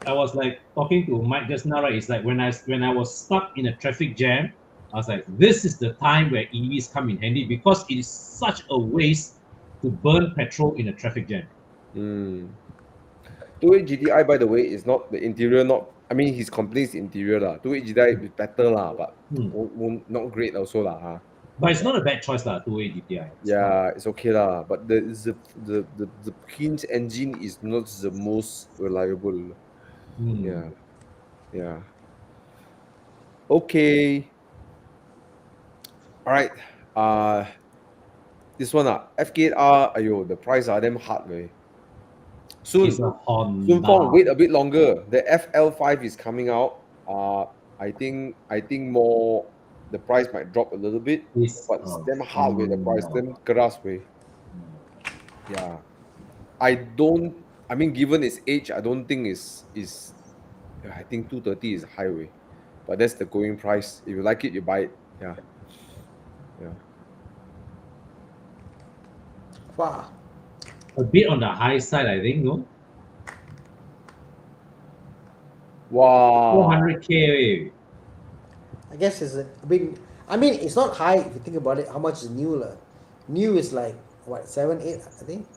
I was like talking to Mike just now, right? It's like when I was stuck in a traffic jam, I was like, this is the time where EVs come in handy because it is such a waste to burn petrol in a traffic jam. 28 GTI, by the way, is not the interior. Not, I mean, his complaint is interior lah. 28 GTI is better lah, but not great also lah. Huh? But it's not a bad choice lah, 2.8 GTI. Yeah, it's okay lah. But the King's engine is not the most reliable. Yeah. Okay. All right. This one FK8R. Ayo, the price are damn hard, man. Soon, It's a Honda. Soon Fong, wait a bit longer. The FL5 is coming out. I think more the price might drop a little bit, but it's damn hard with the price, damn keras way. Yeah. I mean, given its age, I don't think is I think 230 is highway. But that's the going price. If you like it, you buy it. Yeah. Wow. A bit on the high side, I think, no? Wow. 400K. I guess it's a big. I mean, it's not high if you think about it. How much is new lah? New is like what 7, 8, I think.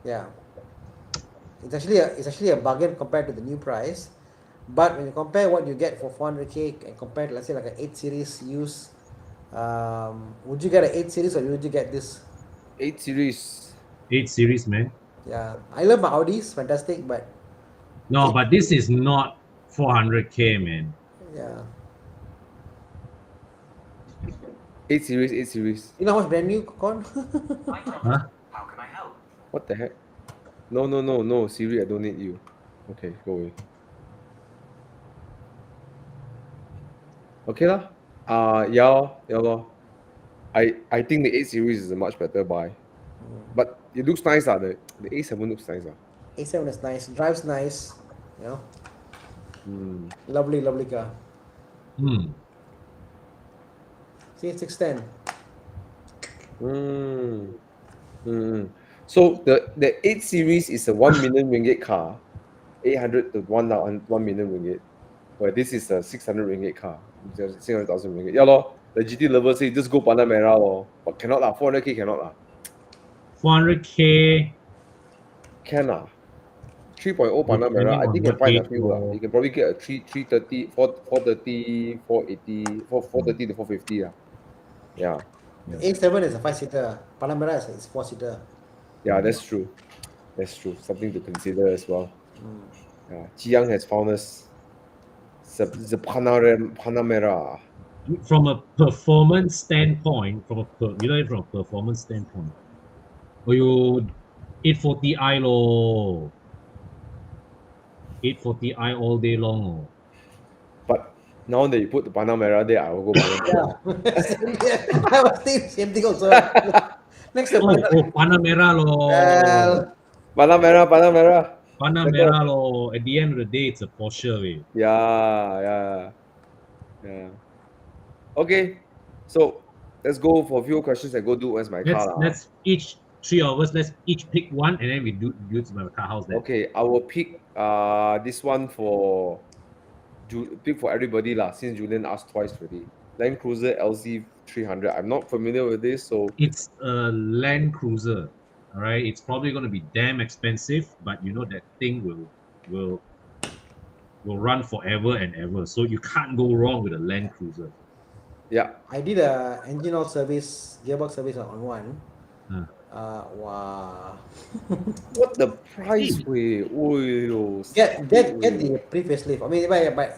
Yeah. It's actually a bargain compared to the new price. But when you compare what you get for 400K and compare to, let's say, like an 8 Series used, would you get an 8 Series or would you get this? 8 Series. 8 Series, man. Yeah, I love my Audis, fantastic, but No, but this is not 400K, man. yeah. 8 Series. You know how much brand new, Con? Huh? How can I help? What the heck? No, Siri, I don't need you. Okay, go away. Okay lah. Yeah lor. I think the 8 Series is a much better buy. But it looks nice lah. The A7 looks nice lah. A7 is nice, drives nice, you know. Lovely car. See, 610. So the 8 Series is a 1 million ringgit car, 800 to 1 million ringgit. But this is a 600 ringgit car, 600,000 ringgit. Yeah lor. The GT lover say just go Panamera lor, but cannot lah. 400K cannot lah. 400K. Can lah. 3.0 Panamera, I think you can find a few lah. You can probably get a 330, 430, 480, 430 to 450 lah. Yeah. A7 is a 5-seater. Panamera is 4-seater. Yeah, that's true. Something to consider as well. Yeah, Jiang has found us the Panamera. From a performance standpoint, from a performance standpoint, you 840i lo, 840i all day long. Oh. But now that you put the Panamera there, I will go Panamera. Yeah. I was thinking same thing also. Next to Panamera lo. Panamera. Lo. At the end of the day, it's a Porsche. Way. Yeah. Okay, so let's go for a few questions and go do where's my car. Let's each 3 of us. Let's each pick one, and then we do to my car house. Then. Okay, I will pick this one for everybody lah. Since Julian asked twice already. Land Cruiser LZ 300. I'm not familiar with this, so it's a Land Cruiser. All right, it's probably going to be damn expensive, but you know that thing will run forever and ever. So you can't go wrong with a Land Cruiser. Yeah. I did a engine oil service, gearbox service on one. Wow. What the price way? Oh, Get the pre-facelift. I mean,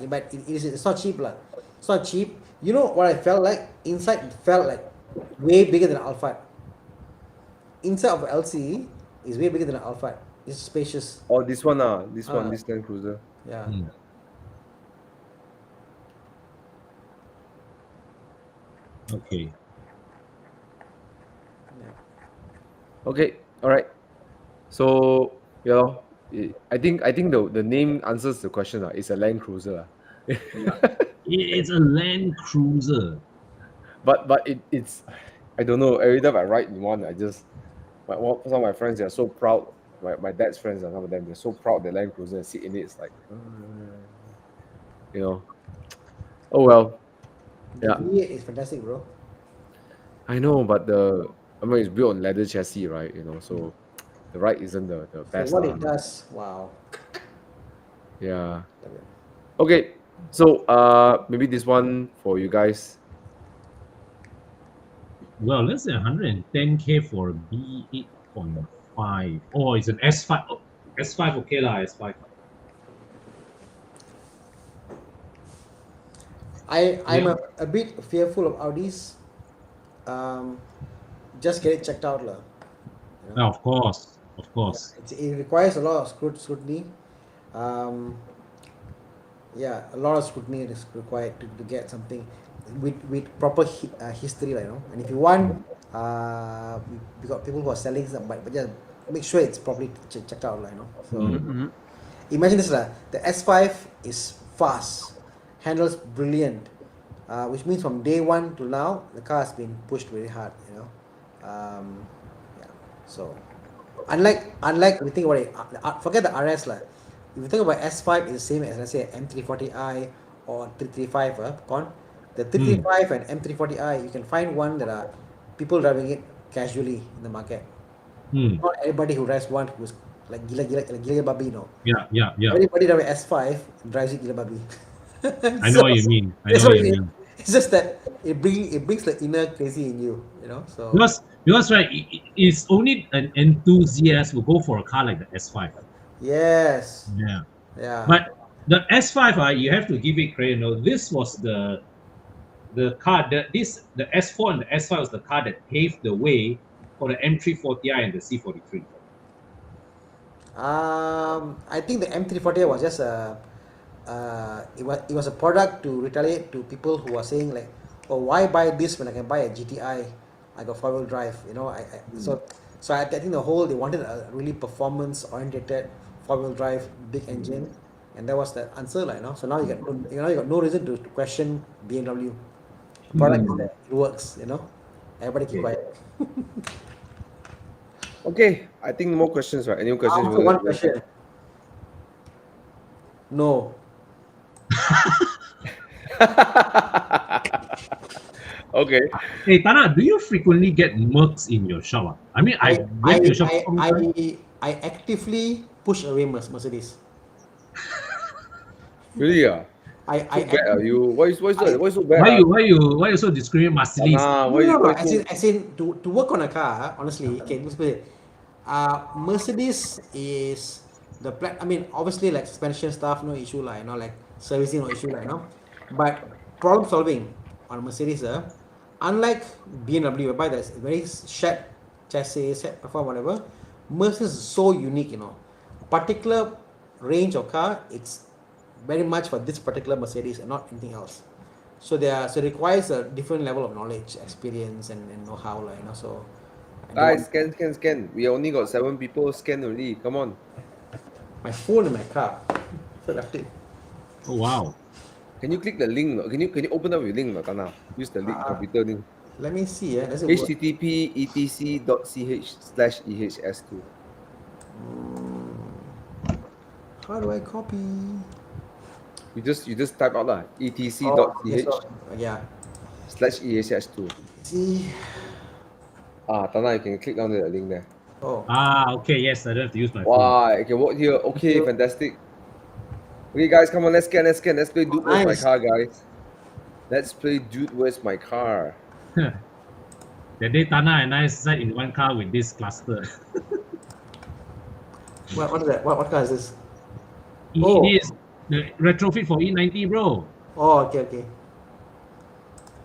but it's not cheap lah. It's not cheap. You know what I felt like? Inside it felt like way bigger than Alphard. Inside of LC is way bigger than an Alphard. It's spacious. Oh, this one this Ah. this Land Cruiser. Yeah. Okay. Okay, all right. So I think the name answers the question. It's a Land Cruiser. It's a Land Cruiser. But it's I don't know. Every time I ride in one, some of my friends, they're so proud. My dad's friends and some of them, they're so proud the Land Cruiser and sit in it. It's like, oh well. The Yeah. V8 is fantastic, bro. I know, but it's built on leather chassis, right? So the ride isn't the best. So what it does, wow. Yeah. Okay. So maybe this one for you guys. Well, let's say 110K for a B8.5. Oh, it's an S5. Oh, S5, okay lah, S5. I'm a bit fearful of Audis. Just get it checked out lah. Of course. It requires a lot of scrutiny. A lot of scrutiny is required to get something with proper history, And if you want, we got people who are selling some, but just make sure it's properly checked out, So imagine this, the S5 is fast, handles brilliant, which means from day one to now, the car has been pushed very hard, So unlike we think about it, forget the RS lah. If you think about S5, it's the same as, let's say, M340i or 335 the 335 and M340i, you can find one that are people driving it casually in the market. Not everybody who drives one who's like gila babi, Yeah. Everybody driving S5 drives it gila babi. I know what you mean. It's just that it brings the inner crazy in you, So Because right, it's only an enthusiast who go for a car like the S5. yes. Yeah. But the S5, you have to give it credit. This was the car the S4 and the S5 was the car that paved the way for the M340i and the C43. I think the M340 was just it was a product to retaliate to people who are saying like, oh, why buy this when I can buy a GTI? I got 4-wheel drive, So I think they wanted a really performance oriented 4-wheel drive big engine, and that was the answer, So now you got no reason to question BMW. Product is there, it works, Everybody keep quiet. Okay, I think more questions, right? Any questions? Answer one question. No. Okay. Hey Thana, do you frequently get mercs in your shop? I mean, I went to your shop. I actively push away Mercedes. Really? I bad are you? Why so bad? Why you so discriminate Mercedes? As in to work on a car, honestly, okay, let's put it. Mercedes is the I mean, obviously, like suspension stuff, no issue, like servicing, no issue, but problem solving on Mercedes, unlike BMW, whereby there's very shared chassis, shared perform, whatever, Mercedes is so unique, particular range of car, it's very much for this particular Mercedes and not anything else. So it requires a different level of knowledge, experience, and know-how, So guys, scan. We only got 7 people. Scan already. Come on. My phone in my car. So left it. Oh wow. Can you click the link? Can you open up your link, Tana? Use the link, computer link. Let me see. http etc.ch/ehs2. How do I copy? You just type out lah. etc.ch/ehs2. See. Tana, you can click on the link there. Oh. Okay, yes, I don't have to use my phone. Wow, I can walk here. Okay, fantastic. Okay, guys, come on, let's scan. Let's play Dude, Where's My Car, guys? Let's play Dude, Where's My Car? That day Thana and I sat in one car with this cluster. What is that? What car is this? It Oh. is the retrofit for E90, bro. Oh, okay.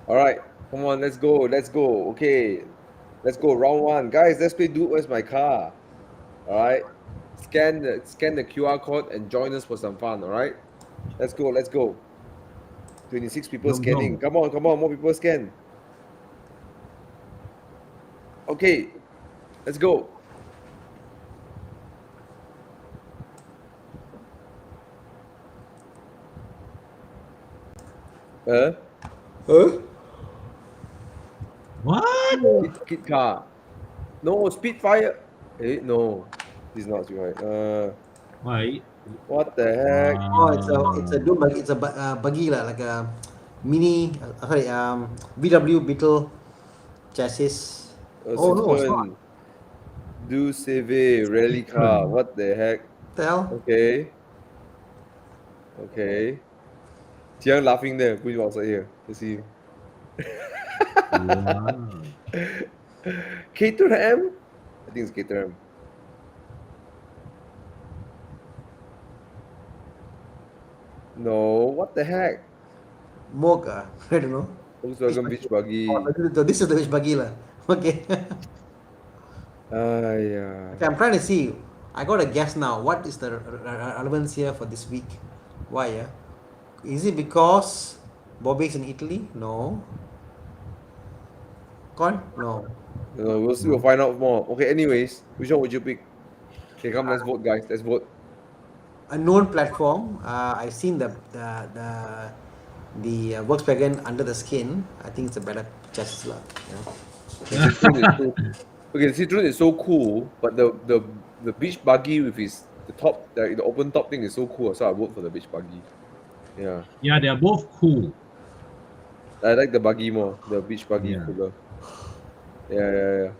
All right, come on, let's go. Okay, let's go. Round one, guys. Let's play Dude, Where's My Car? All right, scan the QR code and join us for some fun. All right, let's go. 26 people Jom, scanning. jom. Come on, more people scan. Okay, let's go. Huh? What? Kit car. No, Spitfire. No, this is not Spitfire. Why? What the heck? Oh, it's a dude buggy. It's a buggy lah, like a mini. Sorry, VW Beetle chassis. Oh no, it's not. Citroen Du CV rally car. What the heck? What the hell? Okay. Jiang laughing there. Put him outside here. Let's see him. Wow. Caterham? I think it's Caterham. No, what the heck? Mocha. I don't know. Volkswagen Beach Buggy. Oh, this is the beach buggy lah. Okay. Yeah. Okay, I'm trying to see. I got a guess now. What is the relevance here for this week? Why? Yeah? Is it because Bobby's in Italy? No. Con? No. No, we'll see. We'll find out more. Okay. Anyways, which one would you pick? Okay, come. Let's vote, guys. Let's vote. A known platform. I've seen the Volkswagen under the skin. I think it's a better chassis lah. Yeah. Okay, the Citroen is so cool, but the beach buggy with the top, the open top thing is so cool. So I vote for the beach buggy. Yeah, Yeah, they are both cool. I like the buggy more. The beach buggy Yeah. cooler. Yeah.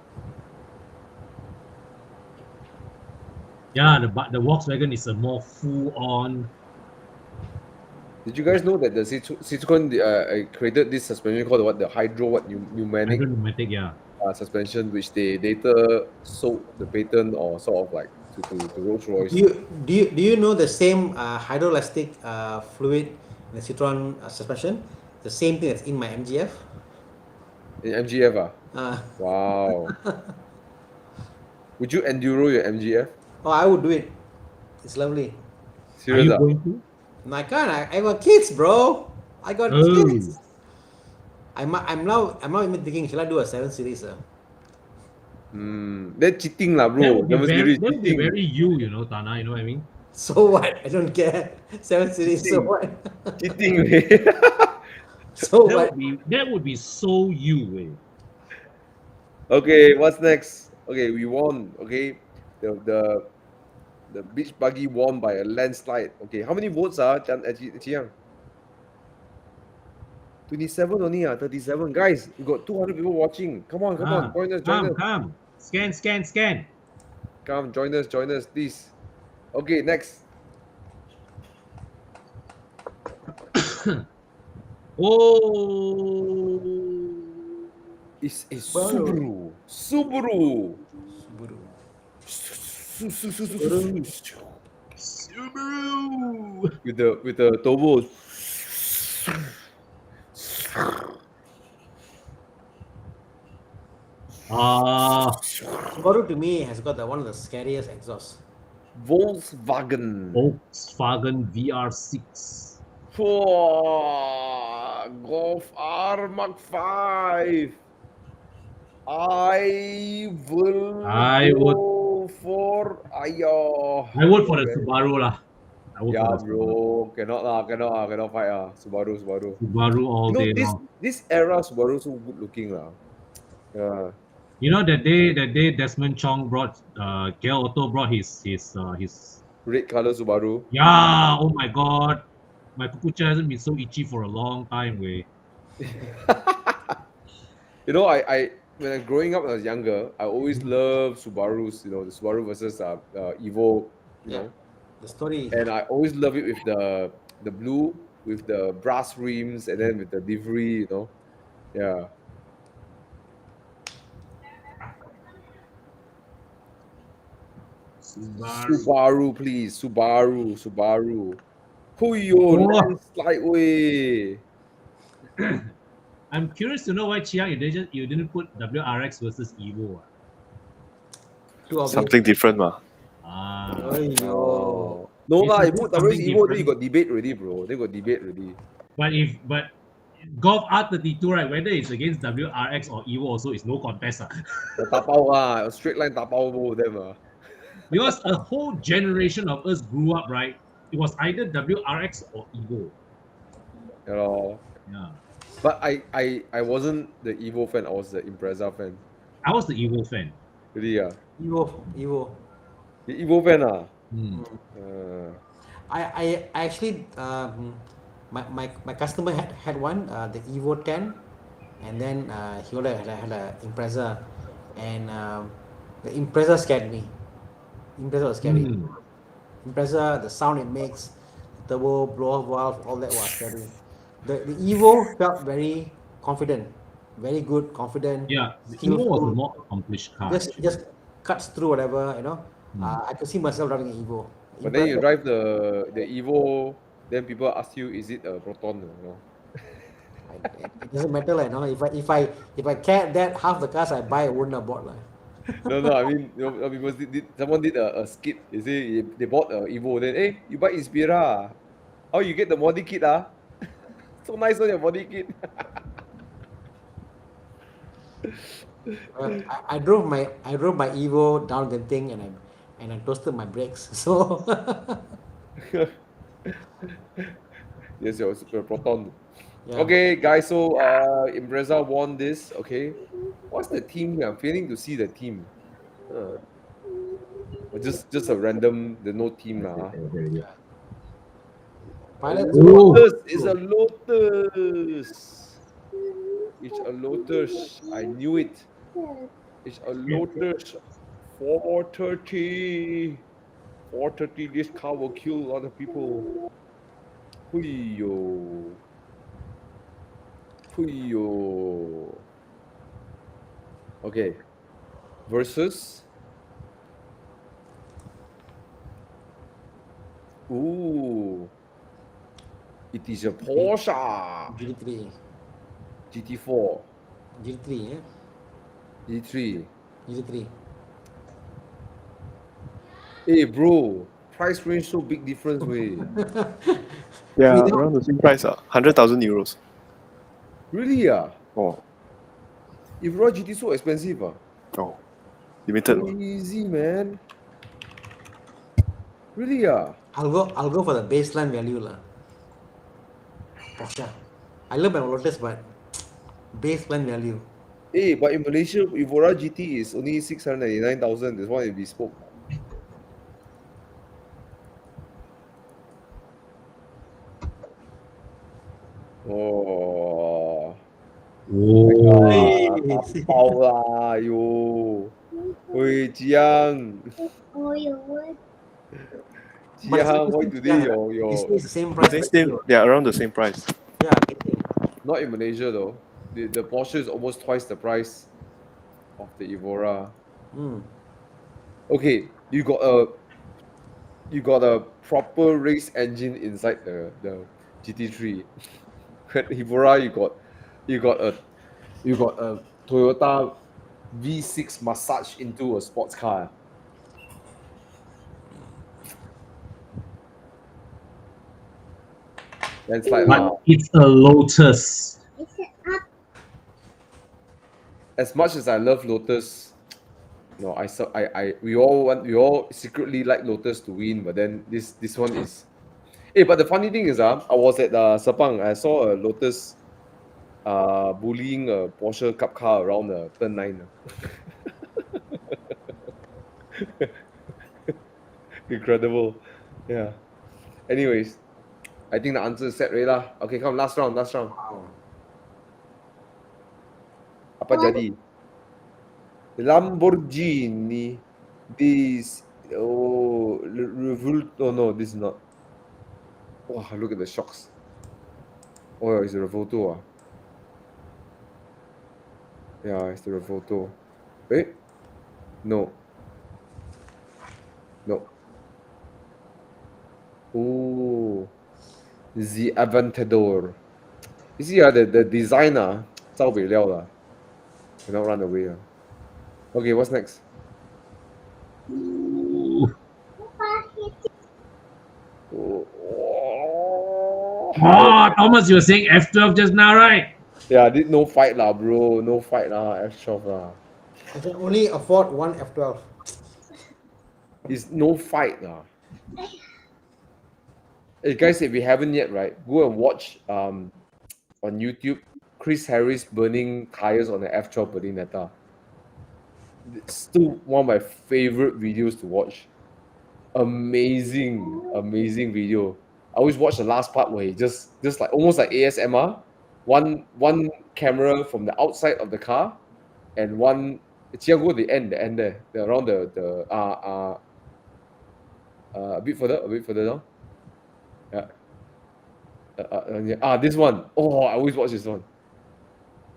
Yeah, the Volkswagen is a more full-on. Did you guys know that the Citroen created this suspension called the pneumatic Pneumatic, yeah. suspension, which they later sold the patent or sort of like to Rolls Royce. Do you know the same hydroelastic fluid in the Citroen suspension? The same thing that's in my MGF. In MGF Wow. Would you enduro your MGF? Oh, I would do it. It's lovely. Are you Serious? going to? No, I can't. I got kids, bro. I got kids. I'm now even thinking, shall I do a 7 Series? That's cheating lah, bro. That would be Cheating. very you, Thana, you know what I mean? So what? I don't care. 7 Series, so what? Cheating. So what? That would be so you, Okay, what's next? Okay, we won. Okay, the beach buggy won by a landslide. Okay, how many votes are Chiang? 27 only 37. Guys, we got 200 people watching. Come on, join us. Come. Scan. Come, join us, please. Okay, next. Oh, It's Subaru. Subaru. With the turbo. Subaru to me has got one of the scariest exhausts. Volkswagen VR6. Golf R Mark 5. I would go for I vote for the Subaru lah. bro. Cannot fight Subaru. Subaru all day long. This era Subaru so good looking lah. Yeah. You know that day Desmond Chong brought Gail Otto brought his Red color Subaru. Yeah, oh my god. My kukucha hasn't been so itchy for a long time, way. You know, I when I growing up when I was younger, I always loved Subarus. You know, the Subaru versus Evo. You know, the story. And I always love it with the blue with the brass rims and then with the livery. You know, yeah. Subaru, please. Subaru. Huyo, Oh. landslide way. I'm curious to know why Chiang you didn't put WRX versus Evo. Too obvious. Something different, ma. Aiyo. Oh. No It's lah, a you bit put WS something Evo, then you different. got debate already, bro. They got debate already. But Golf R32, right, whether it's against WRX or Evo also is no contest. Tapao lah, straight line tapao both of them. Because a whole generation of us grew up, right? It was either WRX or Evo. You know. Yeah. But I wasn't the Evo fan, I was the Impreza fan. I was the Evo fan. Really, yeah. Evo. The Evo fan, Hmm. I actually my customer had one the Evo 10, and then he had a Impreza, and the Impreza scared me. Impreza was scary. Impreza, the sound it makes, turbo, blow off valve, all that was scary. The Evo felt very confident, very good, confident. Yeah, the Evo was a more accomplished car. Just cuts through whatever, you know. I could see myself driving an Evo. But then you drive the Evo, then people ask you, is it a Proton? You know? It doesn't matter, like, you know. If I cared that, half the cars I buy I wouldn't have bought, like. No, I mean, you know, people someone did a skit. They say they bought a Evo, then hey, you buy Inspira. How you get the body kit? So nice on your body kit. I drove my Evo down Genting and I toasted my brakes. So Yes, your super Proton. yeah. Okay, guys. So Impreza won this. Okay, what's the team here? I'm failing to see the team. Just a random, the no team lah. Pilots. Lotus is a Lotus. It's a Lotus. I knew it. It's a Lotus 430. 430. This car will kill a lot of people. Huyo. Okay. Versus. Ooh. It is a Porsche GT3. GT4. GT3, yeah. GT3. GT3. Hey, bro. Price range so big difference, way. Yeah, around the same price, 100,000 euros. Really, Oh, If raw GT so expensive, oh, limited. Crazy, man. Really, I'll go for the baseline value, lah. Porsche. I love my Lotus, but baseline value. Hey, but in Malaysia, Evora GT is only 699,000. This one is bespoke. Oh. Tapao lah, yo. Oi, Jiang. Jiang, why today your It's the same price. Yeah, around the same price. Yeah. not in Malaysia though. The Porsche is almost twice the price of the Evora. Okay, you got a proper race engine inside the GT3. Evora, you got a Toyota V6 massage into a sports car. That's like But it's a Lotus. as much as I love Lotus, no, we all secretly like Lotus to win, but then this one is. Hey, but the funny thing is, I was at Sepang. I saw a Lotus bullying a Porsche Cup car around turn 9. Incredible. Yeah. Anyways, I think the answer is set already lah. Okay, come last round. Wow. Apa jadi? Lamborghini. This Revolto. No, this is not. Wow, look at the shocks. Oh, it's the Revolto. Yeah, it's the Revolto. Wait. No. No. Oh, the Aventador. You see, the designer, 照北料啦, cannot run away. Okay, what's next? Oh, Thomas, you were saying F12 just now, right? Yeah, no fight lah, bro. No fight lah. F12 lah. I can only afford one F12. It's no fight lah. Hey guys, if you haven't yet, right, go and watch on YouTube Chris Harris burning tires on the F12 Berlinetta. It's still one of my favorite videos to watch. Amazing video. I always watch the last part where he just like almost like ASMR, one camera from the outside of the car, and one go the end there, around the a bit further down. Yeah. This one. Oh, I always watch this one.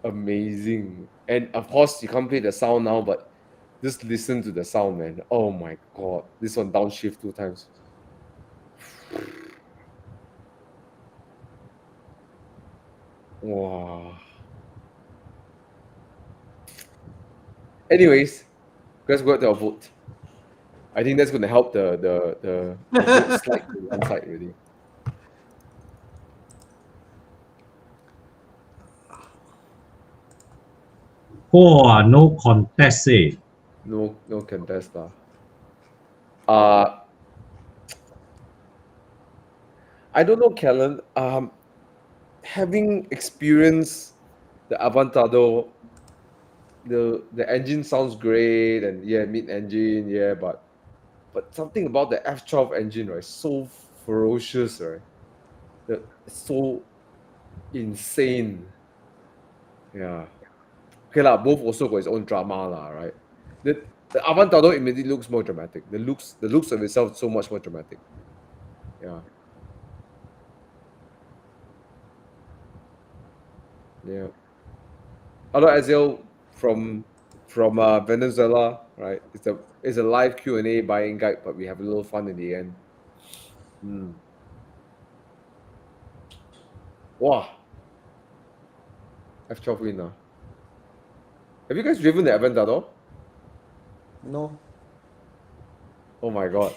Amazing. And of course, you can't play the sound now, but just listen to the sound, man. Oh my god. This one downshift 2 times. Wow. Anyways, let's go to our vote. I think that's going to help the vote slide to one side really. Oh, no contest, eh? No contest lah. I don't know, Kellen. Having experienced the Aventador, the engine sounds great, and yeah, mid-engine, yeah, but something about the F12 engine, right? So ferocious, right? So insane. Yeah. Okay lah, both also got its own drama lah, right? The Aventador immediately looks more dramatic. The looks of itself so much more dramatic. Yeah. Yeah. Hello, Aziel from Venezuela, right? It's a live Q&A buying guide, but we have a little fun in the end. Wow. F12 win. Have you guys driven the Aventador? No. Oh my god.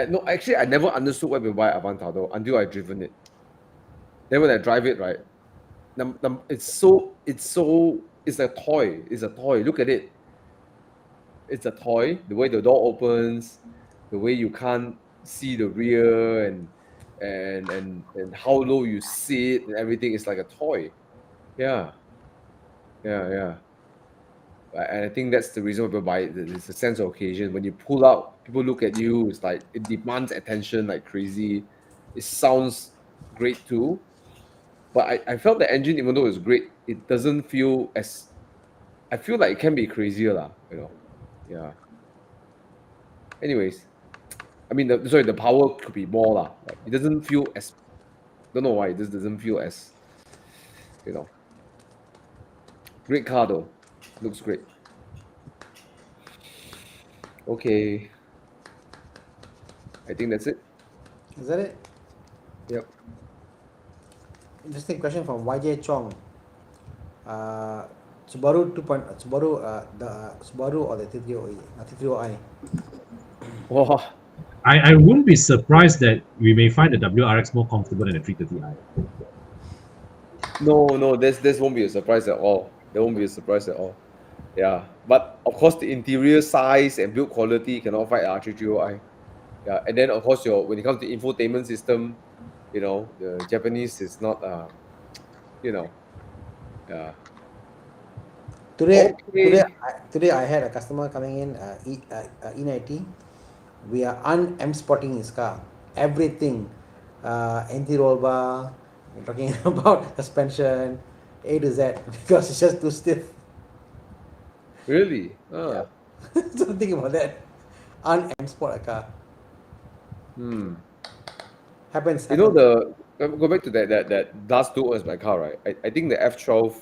No, actually, I never understood why we buy Aventador until I driven it. Then when I drive it, right, it's a toy. It's a toy. Look at it. It's a toy. The way the door opens, the way you can't see the rear, and how low you sit and everything. It's like a toy. Yeah. And I think that's the reason why people buy it. It's a sense of occasion. When you pull out, people look at you. It's like it demands attention like crazy. It sounds great too. But I felt the engine, even though it's great, it doesn't feel as. I feel like it can be crazier, lah. Yeah. Anyways, I mean, the power could be more, lah. Like, it doesn't feel as. Don't know why it just doesn't feel as. Great car though, looks great. Okay. I think that's it. Is that it? Yep. Interesting question from YJ Chong. Subaru Subaru or the T30i? Wow. I wouldn't be surprised that we may find the WRX more comfortable than the 330i. No, this won't be a surprise at all. There won't be a surprise at all. Yeah, but of course the interior size and build quality cannot fight R330i. Yeah, and then of course when it comes to infotainment system, the Japanese is not yeah. Today I had a customer coming in, E90. We are spotting his car. Everything, anti-roll bar. We're talking about suspension, A to Z, because it's just too stiff. Really? Yeah. So think about that. Spot a car. Happens. Go back to that last 2 hours my car, right? I think the F12.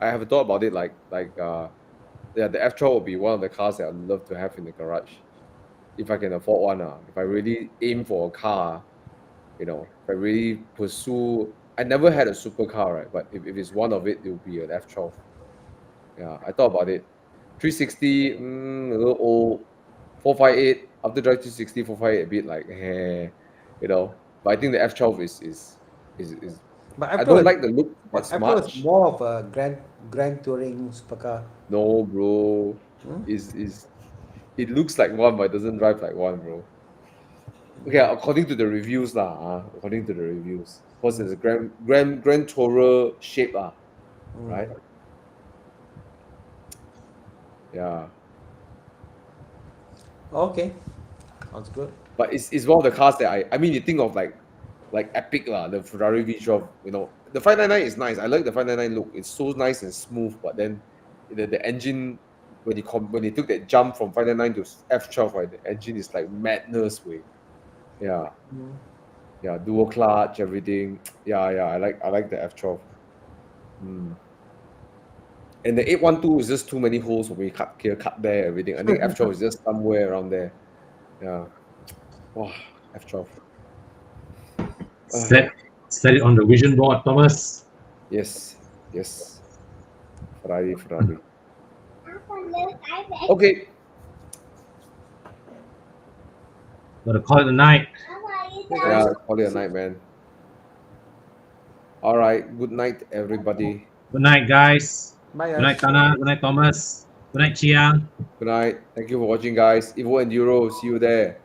I have thought about it like yeah, the F12 will be one of the cars that I'd love to have in the garage, if I can afford one. If I really aim for a car, you know, if I really pursue, I never had a supercar, right? But if it's one of it, it will be an F12. Yeah, I thought about it. 360, a little old. 458, after drive 360, 458 a bit like, you know. But I think the F12 is But I F12 don't is, like the look but as F12 is much. more of a grand touring supercar. No, bro. Hmm? Is it looks like one, but it doesn't drive like one, bro. Okay, according to the reviews lah, according to the reviews, because it's a grand tourer shape right? Yeah, Okay, sounds good. but it's one of the cars that I mean, you think of like epic lah, the Ferrari V12. You know, the 599 is nice. I like the 599 look. It's so nice and smooth. But then the engine, when they took that jump from 599 to F12, right, the engine is like madness way. Yeah, yeah, dual clutch, everything. Yeah, I like the F12. And the 812 is just too many holes for me. Cut here, cut there, everything. I think F12 is just somewhere around there. Yeah. Wow, F12. Set it on the vision board, Thomas. Yes. Ferrari. Okay. Gotta call it a night. Yeah, call it a night, man. All right. Good night, everybody. Good night, guys. Bye, Good night, guys. Thana. Good night, Thomas. Good night, Chiang. Good night. Thank you for watching, guys. Evo Enduro. See you there.